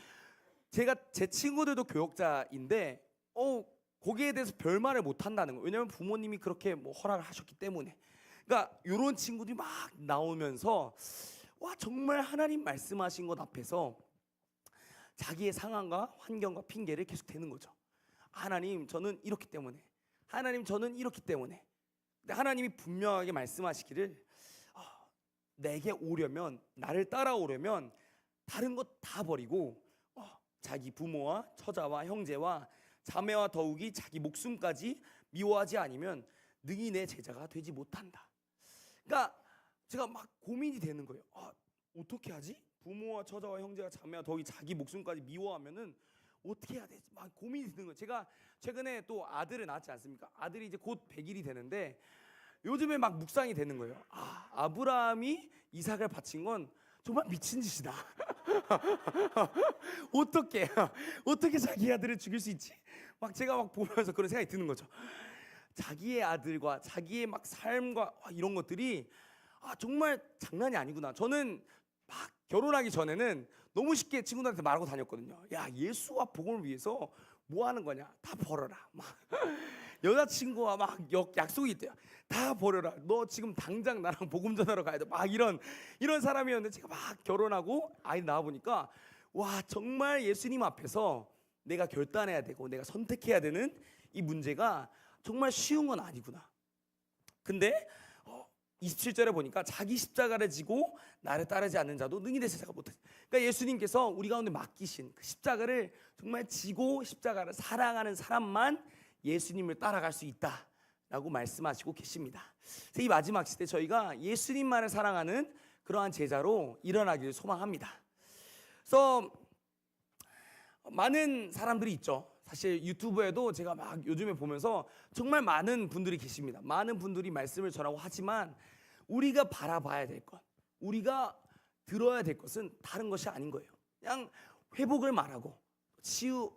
제 친구들도 교역자인데 거기에 대해서 별말을 못 한다는 거예요. 왜냐하면 부모님이 그렇게 뭐 허락을 하셨기 때문에. 그러니까 이런 친구들이 막 나오면서 정말 하나님 말씀하신 것 앞에서 자기의 상황과 환경과 핑계를 계속 대는 거죠. 하나님 저는 이렇기 때문에, 하나님 저는 이렇기 때문에. 근데 하나님이 분명하게 말씀하시기를 내게 오려면, 나를 따라오려면 다른 것 다 버리고 자기 부모와 처자와 형제와 자매와 더욱이 자기 목숨까지 미워하지 않으면 능히 내 제자가 되지 못한다. 그러니까 제가 막 고민이 되는 거예요. 어떻게 하지? 부모와 처자와 형제와 자매와 더욱이 자기 목숨까지 미워하면은 어떻게 해야 되지? 막 고민이 드는 거예요. 제가 최근에 또 아들을 낳았지 않습니까? 아들이 이제 곧 100일이 되는데 요즘에 막 묵상이 되는 거예요. 아브라함이 이삭을 바친 건 정말 미친 짓이다. 어떻게 자기 아들을 죽일 수 있지? 막 제가 막 보면서 그런 생각이 드는 거죠. 자기의 아들과 자기의 막 삶과 이런 것들이 정말 장난이 아니구나. 저는 막 결혼하기 전에는 너무 쉽게 친구들한테 말하고 다녔거든요. 야, 예수와 복음을 위해서 뭐 하는 거냐? 다 버려라. 막 여자친구와 막 약속이 있대요. 다 버려라. 너 지금 당장 나랑 복음 전하러 가야 돼. 막 이런 사람이었는데 제가 막 결혼하고 아이 낳아 보니까 정말 예수님 앞에서 내가 결단해야 되고 내가 선택해야 되는 이 문제가 정말 쉬운 건 아니구나. 근데 27절에 보니까 자기 십자가를 지고 나를 따르지 않는 자도 능히 내 제자가 못하지. 그러니까 예수님께서 우리 가운데 맡기신 그 십자가를 정말 지고 십자가를 사랑하는 사람만 예수님을 따라갈 수 있다라고 말씀하시고 계십니다. 그래서 이 마지막 시대 저희가 예수님만을 사랑하는 그러한 제자로 일어나기를 소망합니다. 그래서 많은 사람들이 있죠. 사실 유튜브에도 제가 막 요즘에 보면서 정말 많은 분들이 계십니다. 많은 분들이 말씀을 전하고 하지만 우리가 바라봐야 될 것, 우리가 들어야 될 것은 다른 것이 아닌 거예요. 그냥 회복을 말하고 치유,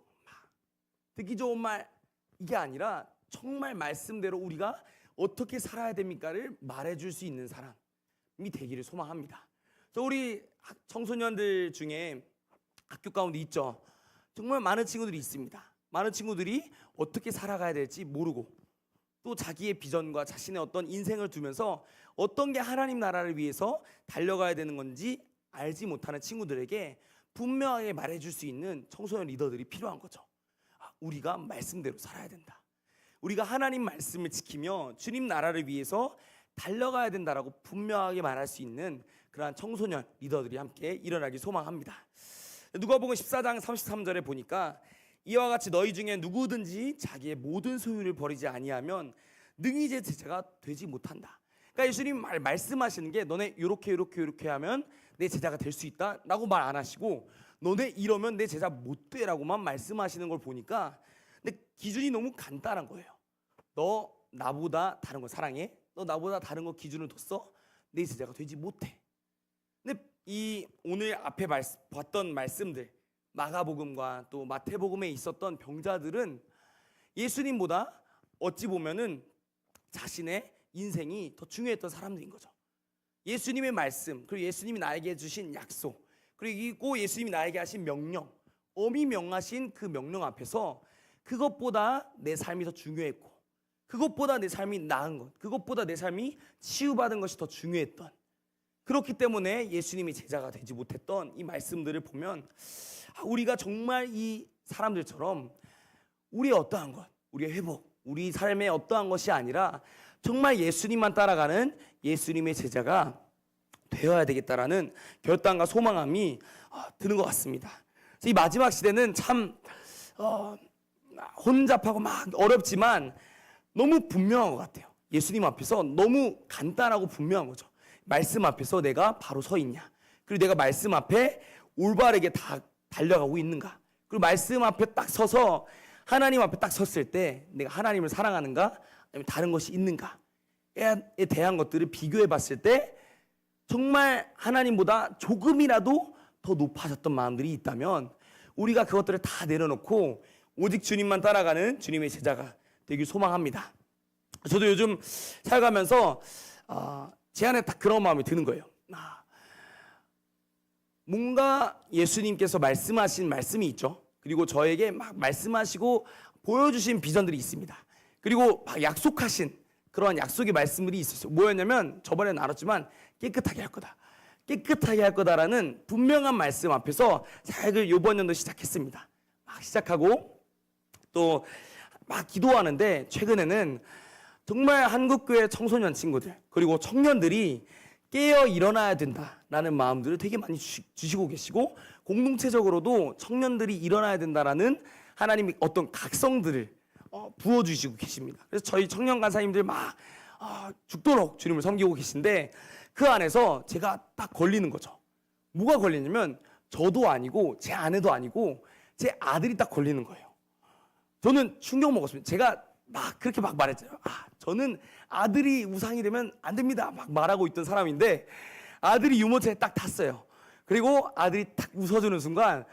듣기 좋은 말 이게 아니라 정말 말씀대로 우리가 어떻게 살아야 됩니까를 말해줄 수 있는 사람이 되기를 소망합니다. 그래서 우리 청소년들 중에 학교 가운데 있죠. 정말 많은 친구들이 있습니다. 많은 친구들이 어떻게 살아가야 될지 모르고 또 자기의 비전과 자신의 어떤 인생을 두면서 어떤 게 하나님 나라를 위해서 달려가야 되는 건지 알지 못하는 친구들에게 분명하게 말해줄 수 있는 청소년 리더들이 필요한 거죠. 우리가 말씀대로 살아야 된다. 우리가 하나님 말씀을 지키며 주님 나라를 위해서 달려가야 된다라고 분명하게 말할 수 있는 그러한 청소년 리더들이 함께 일어나길 소망합니다. 누가복음 14장 33절에 보니까 이와 같이 너희 중에 누구든지 자기의 모든 소유를 버리지 아니하면 능히 제 제자가 되지 못한다. 그러니까 예수님 말씀하시는 게 너네 이렇게 하면 내 제자가 될 수 있다라고 말 안 하시고 너네 이러면 내 제자 못 돼라고만 말씀하시는 걸 보니까 근데 기준이 너무 간단한 거예요. 너 나보다 다른 거 사랑해? 너 나보다 다른 거 기준을 뒀어? 내 제자가 되지 못해. 근데 이 오늘 앞에 봤던 말씀들 마가복음과 또 마태복음에 있었던 병자들은 예수님보다 어찌 보면은 자신의 인생이 더 중요했던 사람들인 거죠. 예수님의 말씀 그리고 예수님이 나에게 주신 약속 그리고 예수님이 나에게 하신 명령 엄히 명하신 그 명령 앞에서 그것보다 내 삶이 더 중요했고 그것보다 내 삶이 나은 것 그것보다 내 삶이 치유받은 것이 더 중요했던 그렇기 때문에 예수님이 제자가 되지 못했던 이 말씀들을 보면 우리가 정말 이 사람들처럼 우리의 어떠한 것 우리의 회복 우리 삶의 어떠한 것이 아니라 정말 예수님만 따라가는 예수님의 제자가 되어야 되겠다라는 결단과 소망함이 드는 것 같습니다. 그래서 이 마지막 시대는 참 혼잡하고 막 어렵지만 너무 분명한 것 같아요. 예수님 앞에서 너무 간단하고 분명한 거죠. 말씀 앞에서 내가 바로 서 있냐, 그리고 내가 말씀 앞에 올바르게 다 달려가고 있는가, 그리고 말씀 앞에 딱 서서 하나님 앞에 딱 섰을 때 내가 하나님을 사랑하는가 아니면 다른 것이 있는가에 대한 것들을 비교해 봤을 때 정말 하나님보다 조금이라도 더 높아졌던 마음들이 있다면 우리가 그것들을 다 내려놓고 오직 주님만 따라가는 주님의 제자가 되길 소망합니다. 저도 요즘 살아가면서 제 안에 딱 그런 마음이 드는 거예요. 뭔가 예수님께서 말씀하신 말씀이 있죠. 그리고 저에게 막 말씀하시고 보여주신 비전들이 있습니다. 그리고 막 약속하신 그러한 약속의 말씀들이 있었어요. 뭐였냐면 저번에 나눴지만 깨끗하게 할 거다, 깨끗하게 할 거다라는 분명한 말씀 앞에서 사역을 이번 연도 시작했습니다. 막 시작하고 또 막 기도하는데 최근에는 정말 한국교회 청소년 친구들 그리고 청년들이 깨어 일어나야 된다라는 마음들을 되게 많이 주시고 계시고, 공동체적으로도 청년들이 일어나야 된다라는 하나님의 어떤 각성들을 부어주시고 계십니다. 그래서 저희 청년 간사님들 막 죽도록 주님을 섬기고 계신데 그 안에서 제가 딱 걸리는 거죠. 뭐가 걸리냐면 저도 아니고 제 아내도 아니고 제 아들이 딱 걸리는 거예요. 저는 충격 먹었습니다. 제가 막 그렇게 막 말했잖아요. 저는 아들이 우상이 되면 안 됩니다 막 말하고 있던 사람인데 아들이 유모차에 딱 탔어요. 그리고 아들이 딱 웃어주는 순간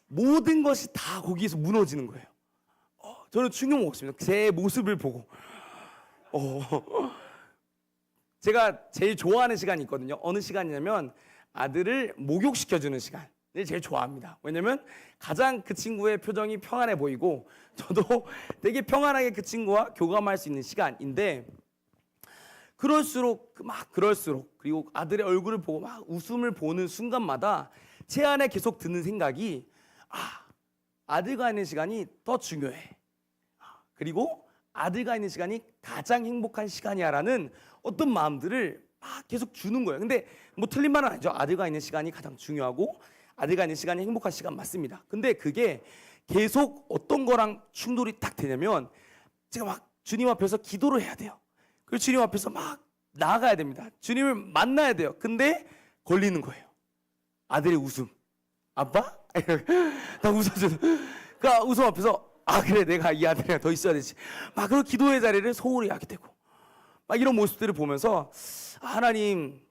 모든 것이 다 거기에서 무너지는 거예요. 저는 충격 먹었습니다. 제 모습을 보고. 제가 제일 좋아하는 시간이 있거든요. 어느 시간이냐면 아들을 목욕시켜주는 시간을 제일 좋아합니다. 왜냐면 가장 그 친구의 표정이 평안해 보이고 저도 되게 평안하게 그 친구와 교감할 수 있는 시간인데, 그럴수록 그리고 아들의 얼굴을 보고 막 웃음을 보는 순간마다 제 안에 계속 드는 생각이 아들과 있는 시간이 더 중요해. 그리고 아들과 있는 시간이 가장 행복한 시간이야라는 어떤 마음들을 막 계속 주는 거예요. 근데 뭐 틀린 말은 아니죠. 아들과 있는 시간이 가장 중요하고 아들과 있는 시간이 행복한 시간 맞습니다. 근데 그게 계속 어떤 거랑 충돌이 딱 되냐면 제가 막 주님 앞에서 기도를 해야 돼요. 그리고 주님 앞에서 막 나아가야 됩니다. 주님을 만나야 돼요. 근데 걸리는 거예요. 아들의 웃음. 아빠? 나 웃어주는. 그 웃음 앞에서 그래 내가 이 아들이랑 더 있어야 되지. 막 그런 기도의 자리를 소홀히 하게 되고 막 이런 모습들을 보면서 하나님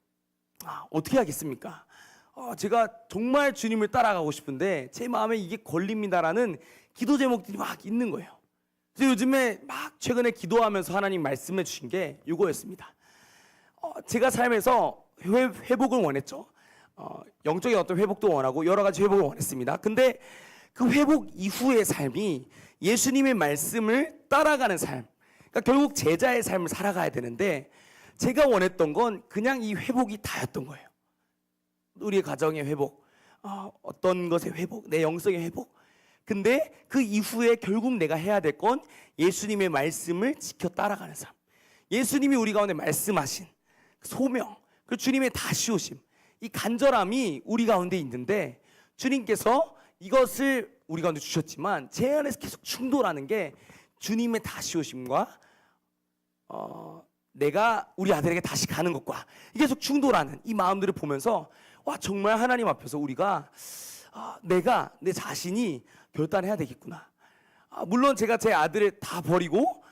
어떻게 하겠습니까? 제가 정말 주님을 따라가고 싶은데 제 마음에 이게 걸립니다라는 기도 제목들이 막 있는 거예요. 그래서 요즘에 막 최근에 기도하면서 하나님 말씀해 주신 게 이거였습니다. 제가 삶에서 회복을 원했죠. 영적인 어떤 회복도 원하고 여러 가지 회복을 원했습니다. 근데 그 회복 이후의 삶이 예수님의 말씀을 따라가는 삶, 그러니까 결국 제자의 삶을 살아가야 되는데 제가 원했던 건 그냥 이 회복이 다였던 거예요. 우리의 가정의 회복, 어떤 것의 회복, 내 영성의 회복. 근데 그 이후에 결국 내가 해야 될 건 예수님의 말씀을 지켜 따라가는 삶. 예수님이 우리 가운데 말씀하신 소명, 그 주님의 다시 오심, 이 간절함이 우리 가운데 있는데 주님께서 이것을 우리 가운데 주셨지만 제 안에서 계속 충돌하는 게 주님의 다시 오심과 내가 우리 아들에게 다시 가는 것과 계속 충돌하는 이 마음들을 보면서 정말 하나님 앞에서 우리가 내가 내 자신이 결단해야 되겠구나. 물론 제가 제 아들을 다 버리고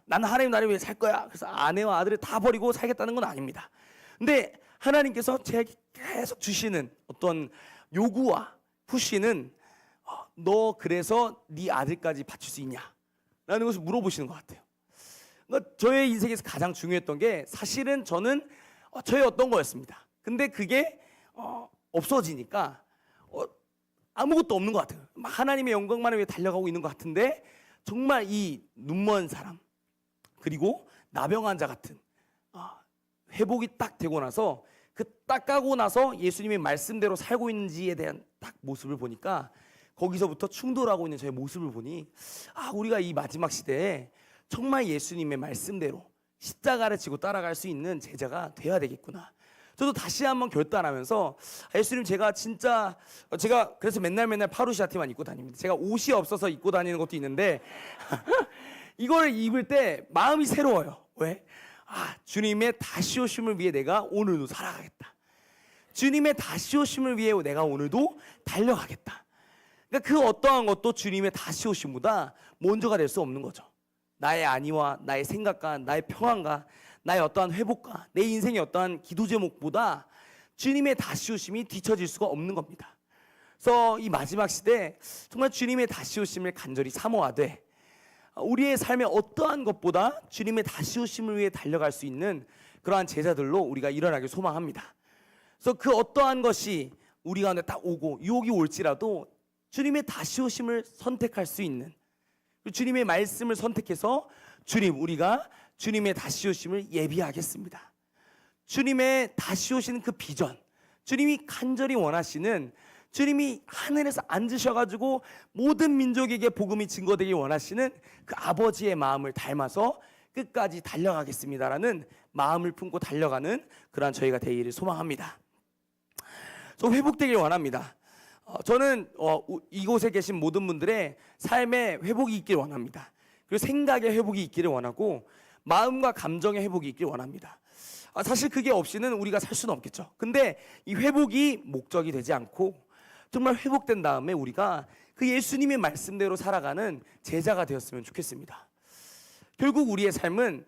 나는 하나님 나를 위해 살 거야. 그래서 아내와 아들을 다 버리고 살겠다는 건 아닙니다. 근데 하나님께서 제게 계속 주시는 어떤 요구와 푸시는 너 그래서 네 아들까지 바칠 수 있냐? 라는 것을 물어보시는 것 같아요. 그러니까 저의 인생에서 가장 중요했던 게 사실은 저는 저의 어떤 거였습니다. 근데 그게 없어지니까 아무것도 없는 것 같아요. 하나님의 영광만을 위해 달려가고 있는 것 같은데 정말 이 눈먼 사람 그리고 나병 환자 같은 회복이 딱 되고 나서 그 딱 가고 나서 예수님의 말씀대로 살고 있는지에 대한 딱 모습을 보니까 거기서부터 충돌하고 있는 저의 모습을 보니 우리가 이 마지막 시대에 정말 예수님의 말씀대로 십자가를 지고 따라갈 수 있는 제자가 돼야 되겠구나. 저도 다시 한번 결단하면서 예수님 제가 진짜 제가 그래서 맨날 파루시아티만 입고 다닙니다. 제가 옷이 없어서 입고 다니는 것도 있는데 이걸 입을 때 마음이 새로워요. 왜? 주님의 다시 오심을 위해 내가 오늘도 살아가겠다. 주님의 다시 오심을 위해 내가 오늘도 달려가겠다. 그러니까 그 어떠한 것도 주님의 다시 오심보다 먼저가 될 수 없는 거죠. 나의 안위와 나의 생각과 나의 평안과 나의 어떠한 회복과 내 인생의 어떠한 기도 제목보다 주님의 다시 오심이 뒤처질 수가 없는 겁니다. 그래서 이 마지막 시대 정말 주님의 다시 오심을 간절히 사모하되 우리의 삶의 어떠한 것보다 주님의 다시 오심을 위해 달려갈 수 있는 그러한 제자들로 우리가 일어나길 소망합니다. 그래서 그 어떠한 것이 우리 가운데 딱 오고 유혹이 올지라도 주님의 다시 오심을 선택할 수 있는, 주님의 말씀을 선택해서 주님, 우리가 주님의 다시 오심을 예비하겠습니다. 주님의 다시 오시는 그 비전, 주님이 간절히 원하시는, 주님이 하늘에서 앉으셔가지고 모든 민족에게 복음이 증거되길 원하시는 그 아버지의 마음을 닮아서 끝까지 달려가겠습니다라는 마음을 품고 달려가는 그러한 저희가 되기를 소망합니다. 저 회복되길 원합니다. 저는 이곳에 계신 모든 분들의 삶에 회복이 있길 원합니다. 그리고 생각의 회복이 있기를 원하고 마음과 감정의 회복이 있길 원합니다. 사실 그게 없이는 우리가 살 수는 없겠죠. 근데 이 회복이 목적이 되지 않고 정말 회복된 다음에 우리가 그 예수님의 말씀대로 살아가는 제자가 되었으면 좋겠습니다. 결국 우리의 삶은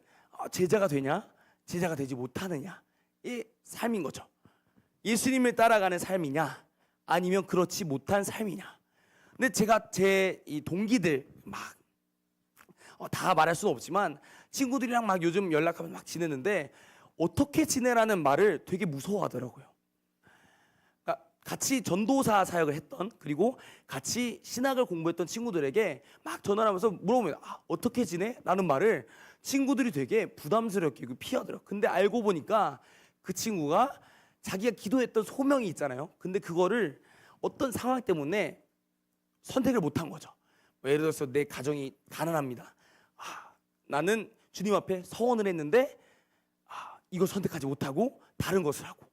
제자가 되냐 제자가 되지 못하느냐 이 삶인 거죠. 예수님을 따라가는 삶이냐 아니면 그렇지 못한 삶이냐. 근데 제가 제 이 동기들 막 다 말할 수는 없지만 친구들이랑 막 요즘 연락하면 막 지내는데 어떻게 지내라는 말을 되게 무서워하더라고요. 그러니까 같이 전도사 사역을 했던, 그리고 같이 신학을 공부했던 친구들에게 막 전화를 하면서 물어보면 어떻게 지내? 라는 말을 친구들이 되게 부담스럽게 피하더라고요. 근데 알고 보니까 그 친구가 자기가 기도했던 소명이 있잖아요. 근데 그거를 어떤 상황 때문에 선택을 못한 거죠. 예를 들어서 내 가정이 가난합니다. 나는 주님 앞에 서원을 했는데 이걸 선택하지 못하고 다른 것을 하고.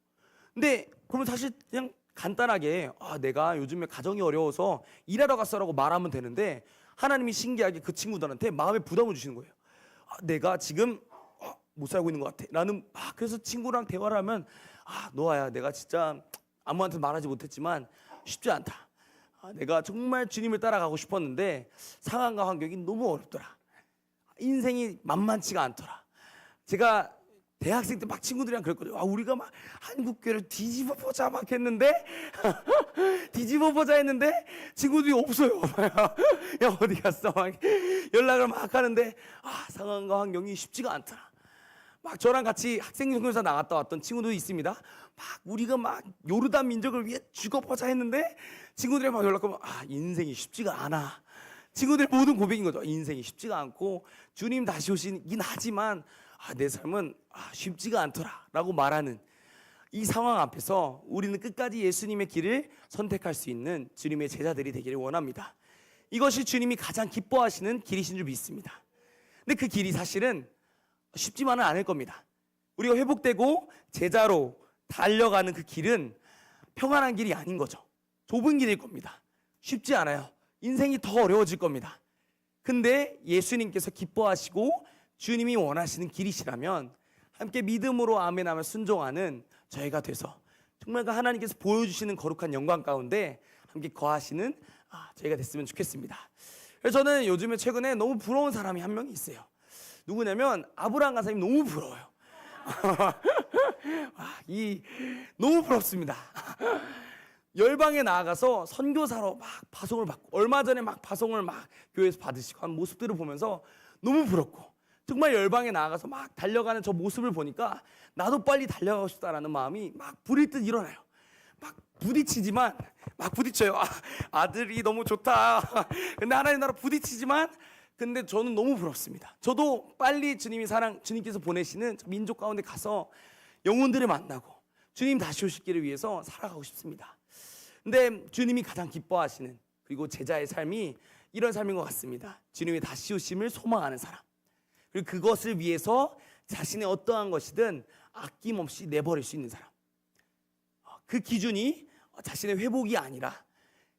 근데 그러면 사실 그냥 간단하게 내가 요즘에 가정이 어려워서 일하러 갔어라고 말하면 되는데 하나님이 신기하게 그 친구들한테 마음에 부담을 주시는 거예요. 내가 지금 못 살고 있는 것 같아. 나는 그래서 친구랑 대화를 하면 노아야, 내가 진짜 아무한테 말하지 못했지만 쉽지 않다. 내가 정말 주님을 따라가고 싶었는데 상황과 환경이 너무 어렵더라. 인생이 만만치가 않더라. 제가 대학생 때 막 친구들이랑 그랬거든요. 우리가 막 한국교회를 뒤집어 보자 막 했는데 뒤집어 보자 했는데 친구들이 없어요. 야 어디 갔어? 막 연락을 막 하는데 상황과 환경이 쉽지가 않더라. 막 저랑 같이 학생 선교사 나갔다 왔던 친구도 있습니다. 막 우리가 막 요르단 민족을 위해 죽어보자 했는데 친구들이 막 연락하면 인생이 쉽지가 않아. 친구들 모든 고백인 거죠. 인생이 쉽지가 않고 주님 다시 오시긴 하지만 내 삶은 쉽지가 않더라 라고 말하는 이 상황 앞에서 우리는 끝까지 예수님의 길을 선택할 수 있는 주님의 제자들이 되기를 원합니다. 이것이 주님이 가장 기뻐하시는 길이신 줄 믿습니다. 근데 그 길이 사실은 쉽지만은 않을 겁니다. 우리가 회복되고 제자로 달려가는 그 길은 평안한 길이 아닌 거죠. 좁은 길일 겁니다. 쉽지 않아요. 인생이 더 어려워질 겁니다. 근데 예수님께서 기뻐하시고 주님이 원하시는 길이시라면 함께 믿음으로 아멘하며 순종하는 저희가 돼서 정말 그 하나님께서 보여주시는 거룩한 영광 가운데 함께 거하시는 저희가 됐으면 좋겠습니다. 그래서 저는 요즘에 최근에 너무 부러운 사람이 한 명이 있어요. 누구냐면 아브라함 간사님 너무 부러워요. 너무 부럽습니다. 열방에 나아가서 선교사로 막 파송을 받고 얼마 전에 막 파송을 막 교회에서 받으시고 한 모습들을 보면서 너무 부럽고 정말 열방에 나아가서 막 달려가는 저 모습을 보니까 나도 빨리 달려가고 싶다라는 마음이 막 부릴 일어나요. 막 부딪히지만 막 부딪혀요. 아들이 너무 좋다. 근데 하나님 나라 부딪히지만 근데 저는 너무 부럽습니다. 저도 빨리 주님께서 보내시는 민족 가운데 가서 영혼들을 만나고 주님 다시 오시기를 위해서 살아가고 싶습니다. 근데 주님이 가장 기뻐하시는 그리고 제자의 삶이 이런 삶인 것 같습니다. 주님의 다시 오심을 소망하는 사람, 그리고 그것을 위해서 자신의 어떠한 것이든 아낌없이 내버릴 수 있는 사람. 그 기준이 자신의 회복이 아니라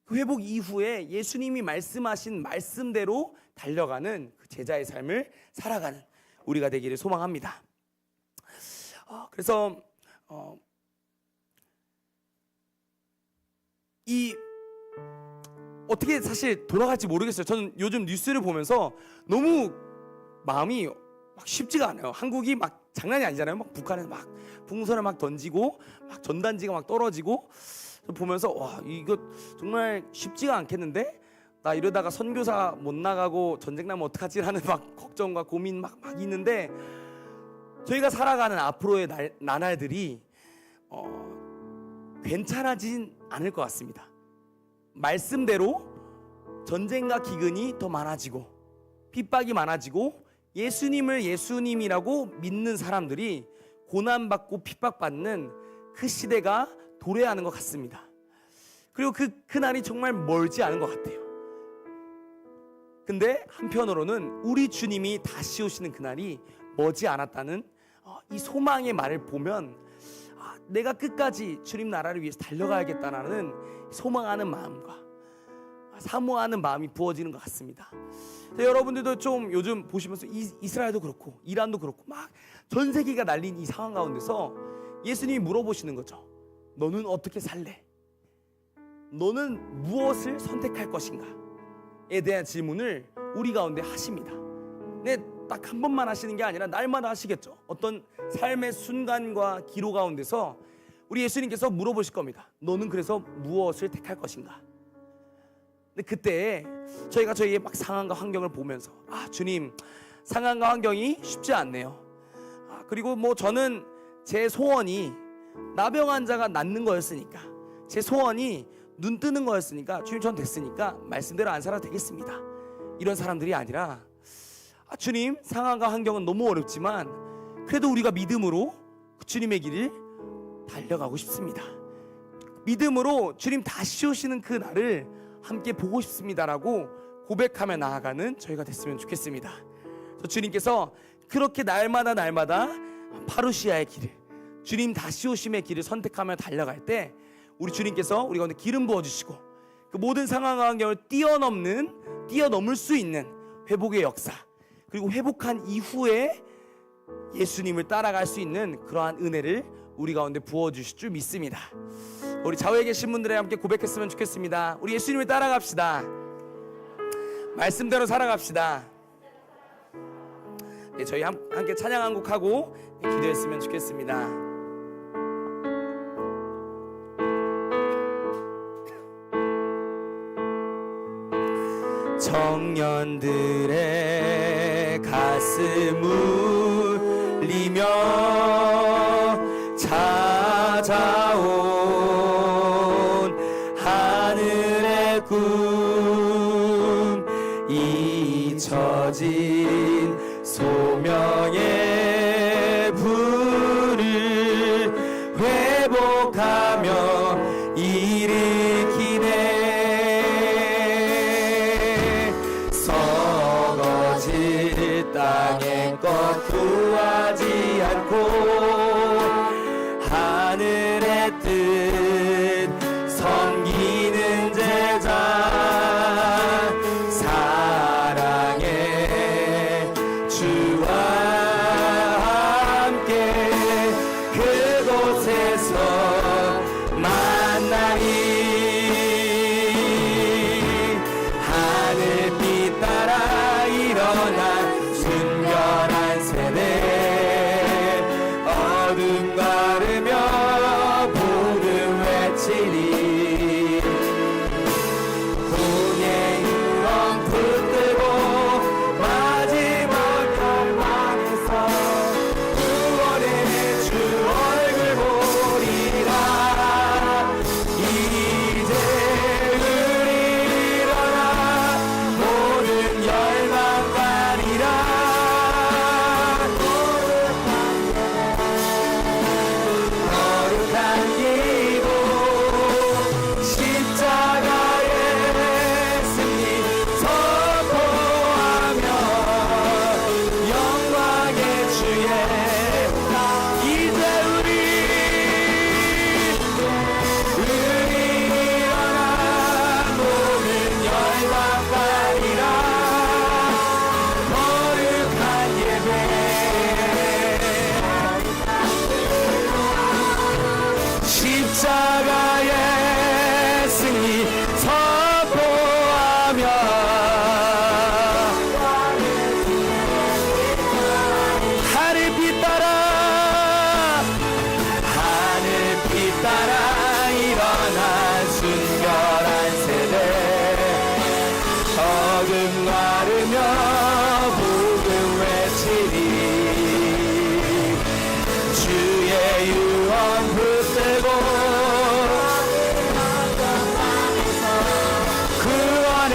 그 회복 이후에 예수님이 말씀하신 말씀대로 달려가는 그 제자의 삶을 살아가는 우리가 되기를 소망합니다. 그래서 이 어떻게 사실 돌아갈지 모르겠어요. 저는 요즘 뉴스를 보면서 너무 마음이 막 쉽지가 않아요. 한국이 막 장난이 아니잖아요. 막 북한에서 막 풍선을 막 던지고 막 전단지가 막 떨어지고 보면서 와 이거 정말 쉽지가 않겠는데 나 이러다가 선교사 못 나가고 전쟁 나면 어떡하지라는 막 걱정과 고민 막 있는데 저희가 살아가는 앞으로의 나날들이 괜찮아지진 않을 것 같습니다. 말씀대로 전쟁과 기근이 더 많아지고 핍박이 많아지고 예수님을 예수님이라고 믿는 사람들이 고난받고 핍박받는 그 시대가 도래하는 것 같습니다. 그리고 그 날이 정말 멀지 않은 것 같아요. 근데 한편으로는 우리 주님이 다시 오시는 그날이 머지 않았다는 이 소망의 말을 보면 내가 끝까지 주님 나라를 위해서 달려가야겠다라는 소망하는 마음과 사모하는 마음이 부어지는 것 같습니다. 여러분들도 좀 요즘 보시면서 이스라엘도 그렇고 이란도 그렇고 막 전 세계가 날린 이 상황 가운데서 예수님이 물어보시는 거죠. 너는 어떻게 살래? 너는 무엇을 선택할 것인가? 에 대한 질문을 우리 가운데 하십니다. 네, 딱 한 번만 하시는 게 아니라 날마다 하시겠죠. 어떤 삶의 순간과 기로 가운데서 우리 예수님께서 물어보실 겁니다. 너는 그래서 무엇을 택할 것인가? 근데 그때 저희가 저희의 막 상황과 환경을 보면서 주님 상황과 환경이 쉽지 않네요. 그리고 뭐 저는 제 소원이 나병 환자가 낫는 거였으니까 제 소원이 눈 뜨는 거였으니까 주님 전 됐으니까 말씀대로 안 살아도 되겠습니다. 이런 사람들이 아니라 주님 상황과 환경은 너무 어렵지만 그래도 우리가 믿음으로 주님의 길을 달려가고 싶습니다. 믿음으로 주님 다시 오시는 그 날을 함께 보고 싶습니다라고 고백하며 나아가는 저희가 됐으면 좋겠습니다. 주님께서 그렇게 날마다 파루시아의 길을 주님 다시 오심의 길을 선택하며 달려갈 때 우리 주님께서 우리 가운데 기름 부어주시고 그 모든 상황과 환경을 뛰어넘을 수 있는 회복의 역사 그리고 회복한 이후에 예수님을 따라갈 수 있는 그러한 은혜를 우리 가운데 부어주실 줄 믿습니다. 우리 좌우에 계신 분들에 함께 고백했으면 좋겠습니다. 우리 예수님을 따라갑시다. 말씀대로 살아갑시다. 네, 저희 함께 찬양 한 곡 하고 기도했으면 좋겠습니다. 청년들의 가슴 울리며 찾아온 하늘의 꿈 잊혀진 소명의 불을 회복하며 일으키네 썩어질 땅의 것 구하지 않고 하늘의 뜻 섬기는 제자 사랑의 주와 함께 그곳에서 만나리 하늘빛 따라 일어난 순결한 세대 어둠 가르며 복음 외치리 구원의 유언 붙들고 마지막 영광에서 구원의 주 얼굴 보리라 이제 우리 일어나 모든 열망 가리라 모든 따라 하늘빛 따라 일어난 순결한 세대 어금가르며 복음 외치리 주의 유언 붙들고 구원의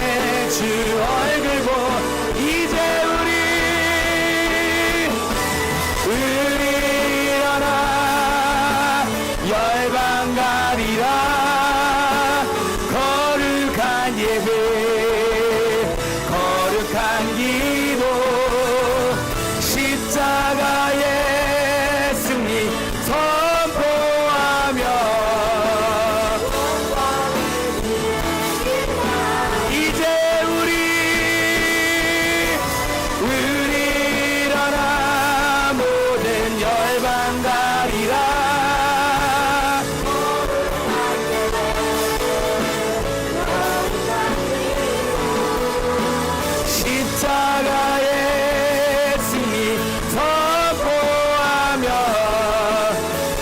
주 얼굴 보 이제 우리 일어나 열방 가리라 거룩한 예배 거룩한 기도 십자가의 승리 선포하며 이제 우리 일어나 모든 열방 가리라 십자가의 승리 선포하며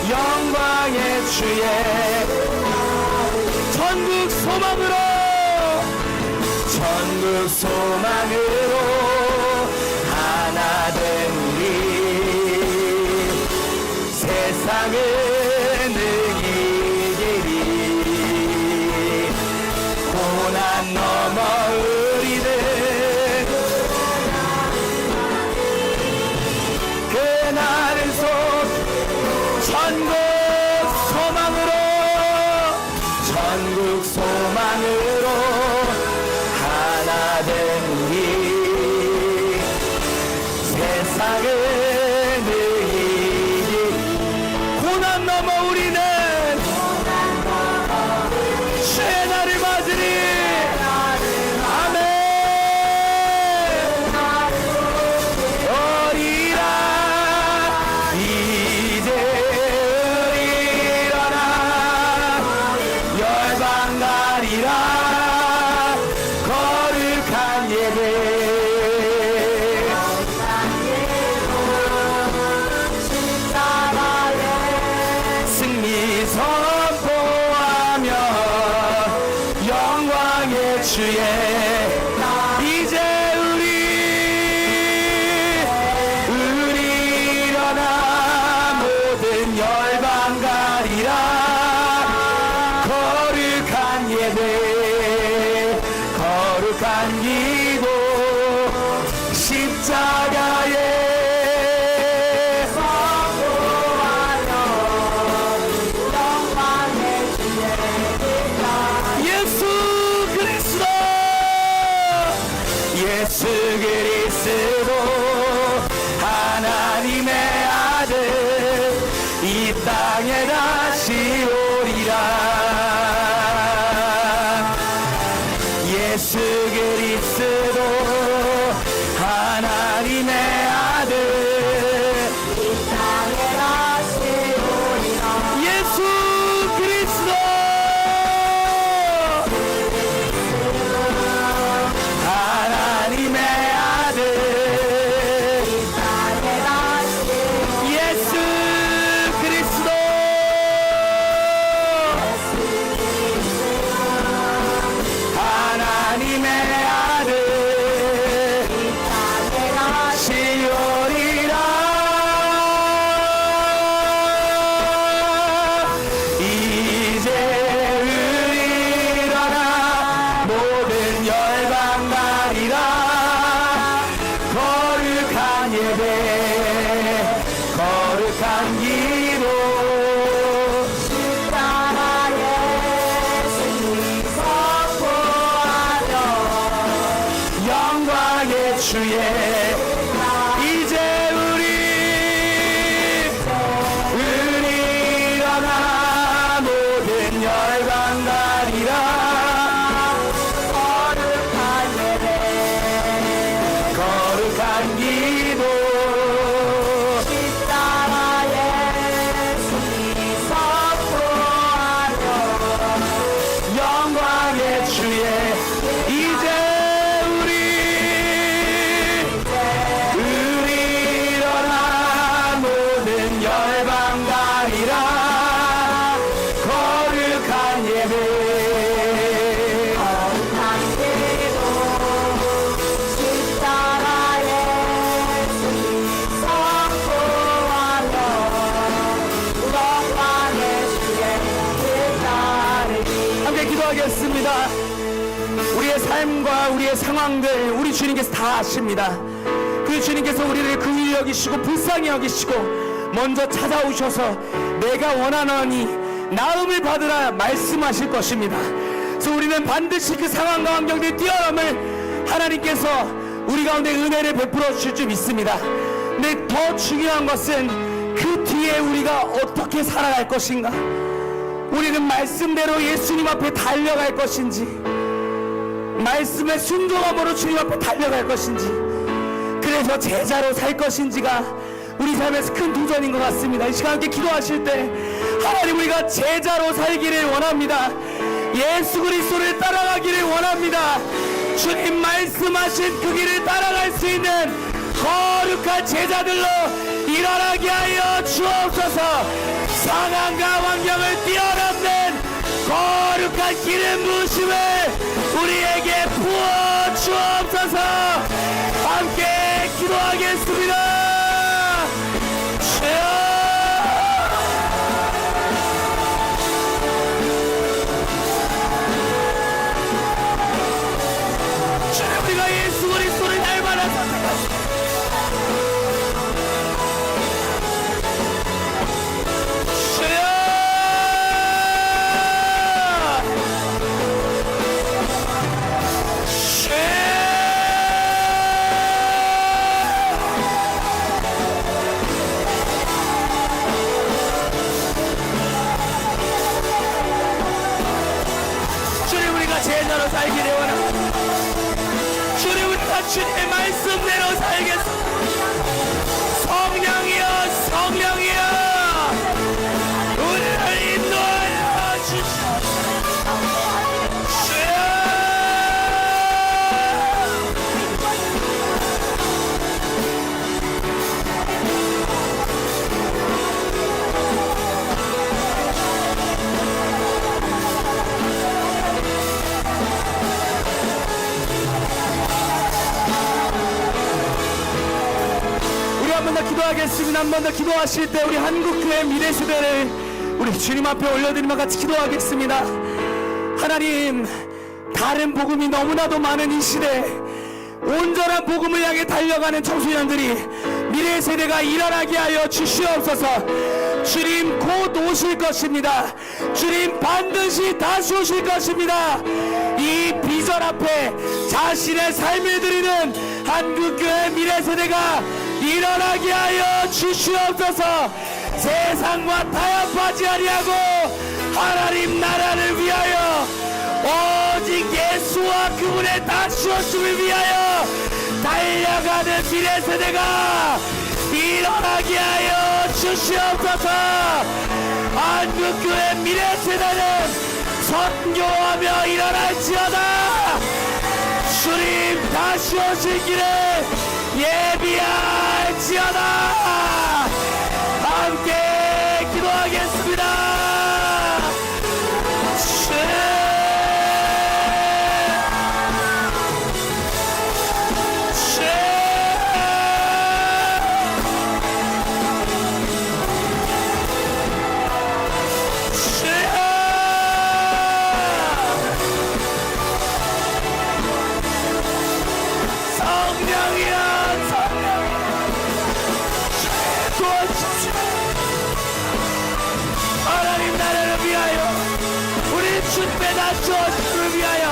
영광의 주의 전국 소망으로 전국 소망으로 하나 된 우리 세상을 이기리 고난 넘어 우리는 그날은 속 전국 소망으로 전국 소망으로 하나 된 우리 세상을 이기 고난 넘어 우리는 주의 날을 맞으리 아멘 어리라 이제 일어나 열방 가리라 거룩한 예배 승리 선포하며 영광의 주의 이제 우리 일어나 모든 열방 가리라 거룩한 예배 거룩한 기도 십자가의 예수 그리스도 예수 그리스도 하나님의 아들 이 땅에 다시 오리라 예수 그리스도 하나님의 아들 이 땅에 다시 오리라 예수 그리스도 하나님의 아들 이 땅에 다시 예수 그리스도 하나님의 아들 이 땅에 다시 오리라 이제 일어나 모든 열방 가리라 거룩한 예배 거룩한 기도 십자가의 승리 선포하며 영광의 주의 이제 우리 일어나 모든 열방 가리라 거룩한 예배 거룩한 기도 십자가의 기도하겠습니다. 우리의 삶과 우리의 상황들 우리 주님께서 다 아십니다. 그 주님께서 우리를 긍휼히 여기시고 불쌍히 여기시고 먼저 찾아오셔서 내가 원하노니 나음을 받으라 말씀하실 것입니다. 그래서 우리는 반드시 그 상황과 환경들의 뛰어남을 하나님께서 우리 가운데 은혜를 베풀어 주실 줄 믿습니다. 근데 더 중요한 것은 그 뒤에 우리가 어떻게 살아갈 것인가, 우리는 말씀대로 예수님 앞에 달려갈 것인지, 말씀의 순종함으로 주님 앞에 달려갈 것인지, 그래서 제자로 살 것인지가 우리 삶에서 큰 도전인 것 같습니다. 이 시간 함께 기도하실 때 하나님, 우리가 제자로 살기를 원합니다. 예수 그리스도를 따라가기를 원합니다. 주님 말씀하신 그 길을 따라갈 수 있는 거룩한 제자들로 일어나게 하여 주옵소서. 상황과 환경을 뛰어넘는 거룩한 기름 부으심을 우리에게 부어 주옵소서. 함께 기도하겠습니다. 주여, 우리가 예수 그리스도를 날마다 선택하시고 제자로 살기를 원합니다. 주님, 우리가 주님의 말씀대로 살겠습니다. 성령이여, 성령이여, 우리를 인도하여 주시옵소서. 주여, 한 번 더 기도하겠습니다. 한 번 더 기도하실 때 우리 한국교회 미래시대를 우리 주님 앞에 올려드리며 같이 기도하겠습니다. 하나님, 다른 복음이 너무나도 많은 이 시대, 온전한 복음을 향해 달려가는 청소년들이 미래세대가 일어나게 하여 주시옵소서. 주님 곧 오실 것입니다. 주님 반드시 다시 오실 것입니다. 이 비전 앞에 자신의 삶을 드리는 한국교회 미래세대가 일어나게 하여 주시옵소서. 세상과 타협하지 아니하고 하나님 나라를 위하여 오직 예수와 그분의 다시 오심을 위하여 달려가는 미래세대가 일어나게 하여 주시옵소서. 한국교회 미래세대는 선교하며 일어날지어다. 주님 다시 오실 길을 예비할지어다. 함께 기도하겠습니다. 하나님 나라를 위하여, 우리 주님의 다시 오심을 위하여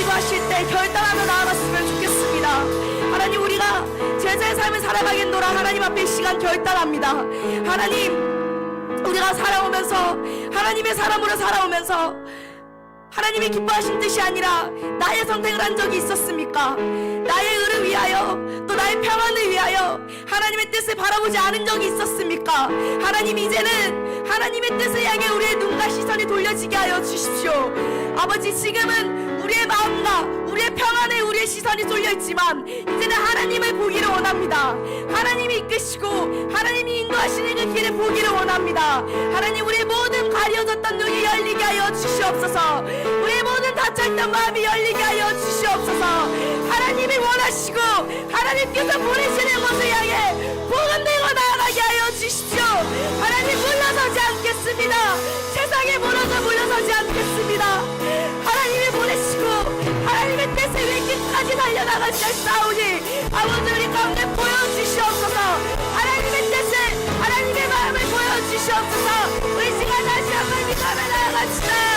기도하실 때 결단하며 나아갔으면 좋겠습니다. 하나님, 우리가 제자의 삶을 살아가겠노라. 하나님 앞에 이 시간 결단합니다. 하나님, 우리가 살아오면서 하나님의 사람으로 살아오면서 하나님이 기뻐하신 뜻이 아니라 나의 선택을 한 적이 있었습니까? 나의 의를 위하여, 또 나의 평안을 위하여 하나님의 뜻을 바라보지 않은 적이 있었습니까? 하나님, 이제는 하나님의 뜻을 향해 우리의 눈과 시선이 돌려지게 하여 주십시오. 아버지, 지금은 우리의 마음과 우리의 평안에 우리의 시선이 쏠려있지만 이제는 하나님을 보기를 원합니다. 하나님이 이끄시고 하나님이 인도하시는 그 길을 보기를 원합니다. 하나님, 우리의 모든 가려졌던 눈이 열리게 하여 주시옵소서. 우리의 모든 닫혀있던 마음이 열리게 하여 주시옵소서. 하나님이 원하시고 하나님께서 보내시는 곳을 향해 복음 들고 나아가게 하여 주십시오. 하나님, 물러서지 않겠습니다. 세상에 물러서지 않겠습니다. 하나님이 보내시고 하나님의 뜻을 위해 끝까지 달려나갈 때 싸우니 아버지, 우리 가운데 보여주시옵소서. 하나님의 뜻을, 하나님의 마음을 보여주시옵소서. 우리 시간 다시 한번 믿음에 나아갑시다.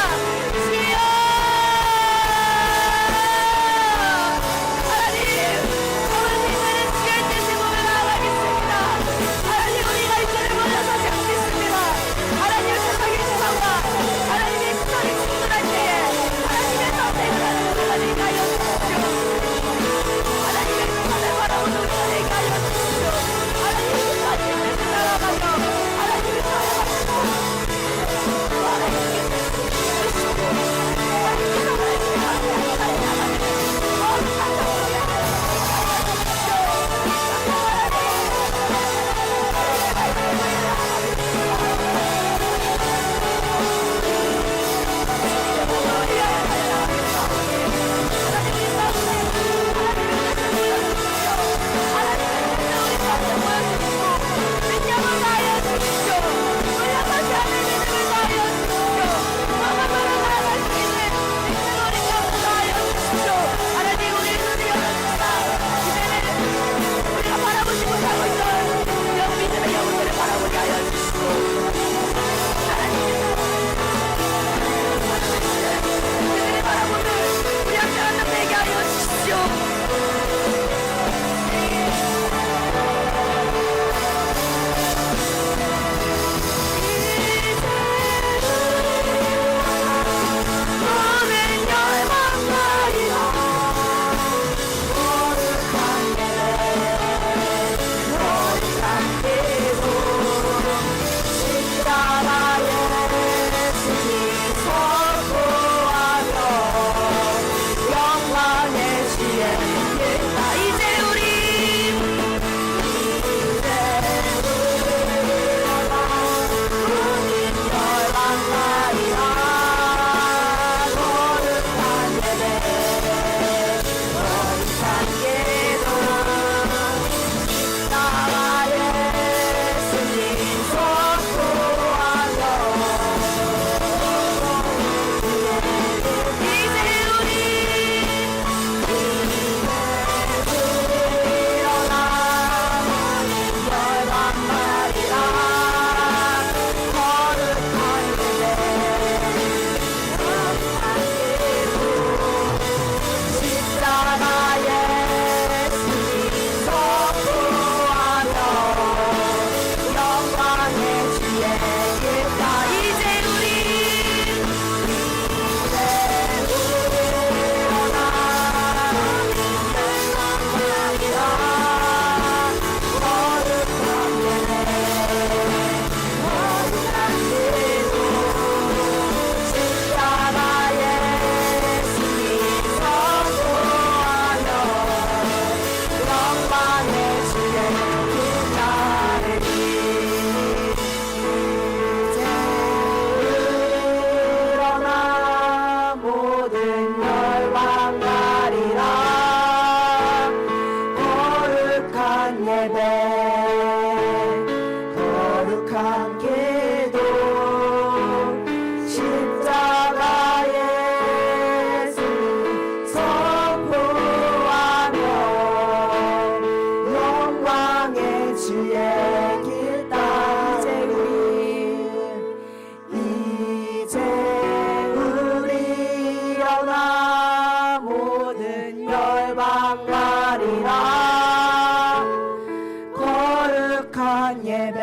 거룩한 예배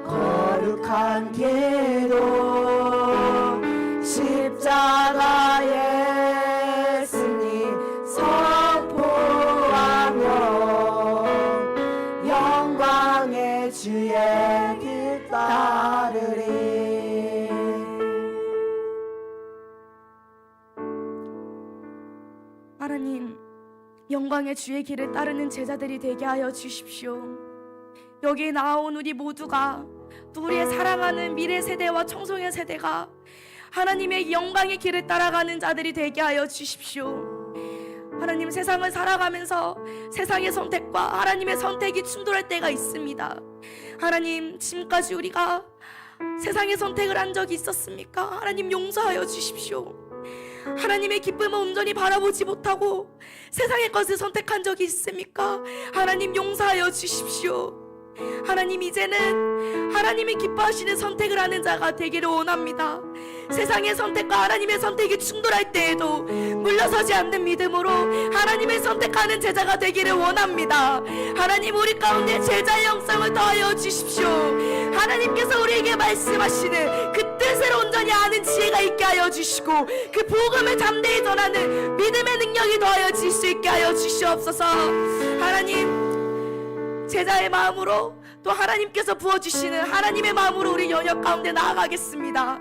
거룩한 기도 십자가 예수님 선포하며 영광의 주의 길 따르리. 하나님, 영광의 주의 길을 따르는 제자들이 되게 하여 주십시오. 여기에 나온 우리 모두가 또 우리의 사랑하는 미래 세대와 청소년 세대가 하나님의 영광의 길을 따라가는 자들이 되게 하여 주십시오. 하나님, 세상을 살아가면서 세상의 선택과 하나님의 선택이 충돌할 때가 있습니다. 하나님, 지금까지 우리가 세상의 선택을 한 적이 있었습니까? 하나님, 용서하여 주십시오. 하나님의 기쁨을 온전히 바라보지 못하고 세상의 것을 선택한 적이 있습니까? 하나님, 용서하여 주십시오. 하나님, 이제는 하나님이 기뻐하시는 선택을 하는 자가 되기를 원합니다. 세상의 선택과 하나님의 선택이 충돌할 때에도 물러서지 않는 믿음으로 하나님을 선택하는 제자가 되기를 원합니다. 하나님, 우리 가운데 제자의 영성을 더하여 주십시오. 하나님께서 우리에게 말씀하시는 그 뜻을 온전히 아는 지혜가 있게 하여 주시고 그 복음을 담대히 전하는 믿음의 능력이 더하여질 수 있게 하여 주시옵소서. 하나님, 제자의 마음으로 또 하나님께서 부어주시는 하나님의 마음으로 우리 연역 가운데 나아가겠습니다.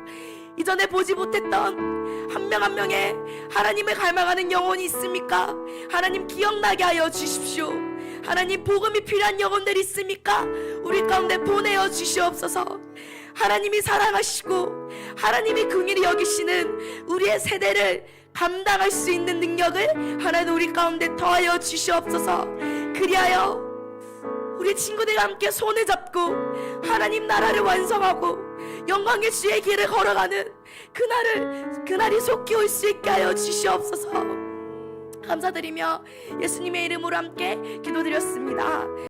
이전에 보지 못했던 한 명 한 명의 하나님을 갈망하는 영혼이 있습니까? 하나님, 기억나게 하여 주십시오. 하나님, 복음이 필요한 영혼들이 있습니까? 우리 가운데 보내어 주시옵소서. 하나님이 사랑하시고 하나님이 긍휼히 여기시는 우리의 세대를 감당할 수 있는 능력을 하나님 우리 가운데 더하여 주시옵소서. 그리하여 우리 친구들과 함께 손을 잡고 하나님 나라를 완성하고 영광의 주의 길을 걸어가는 그날이 속히 올 수 있게 하여 주시옵소서. 감사드리며 예수님의 이름으로 함께 기도드렸습니다.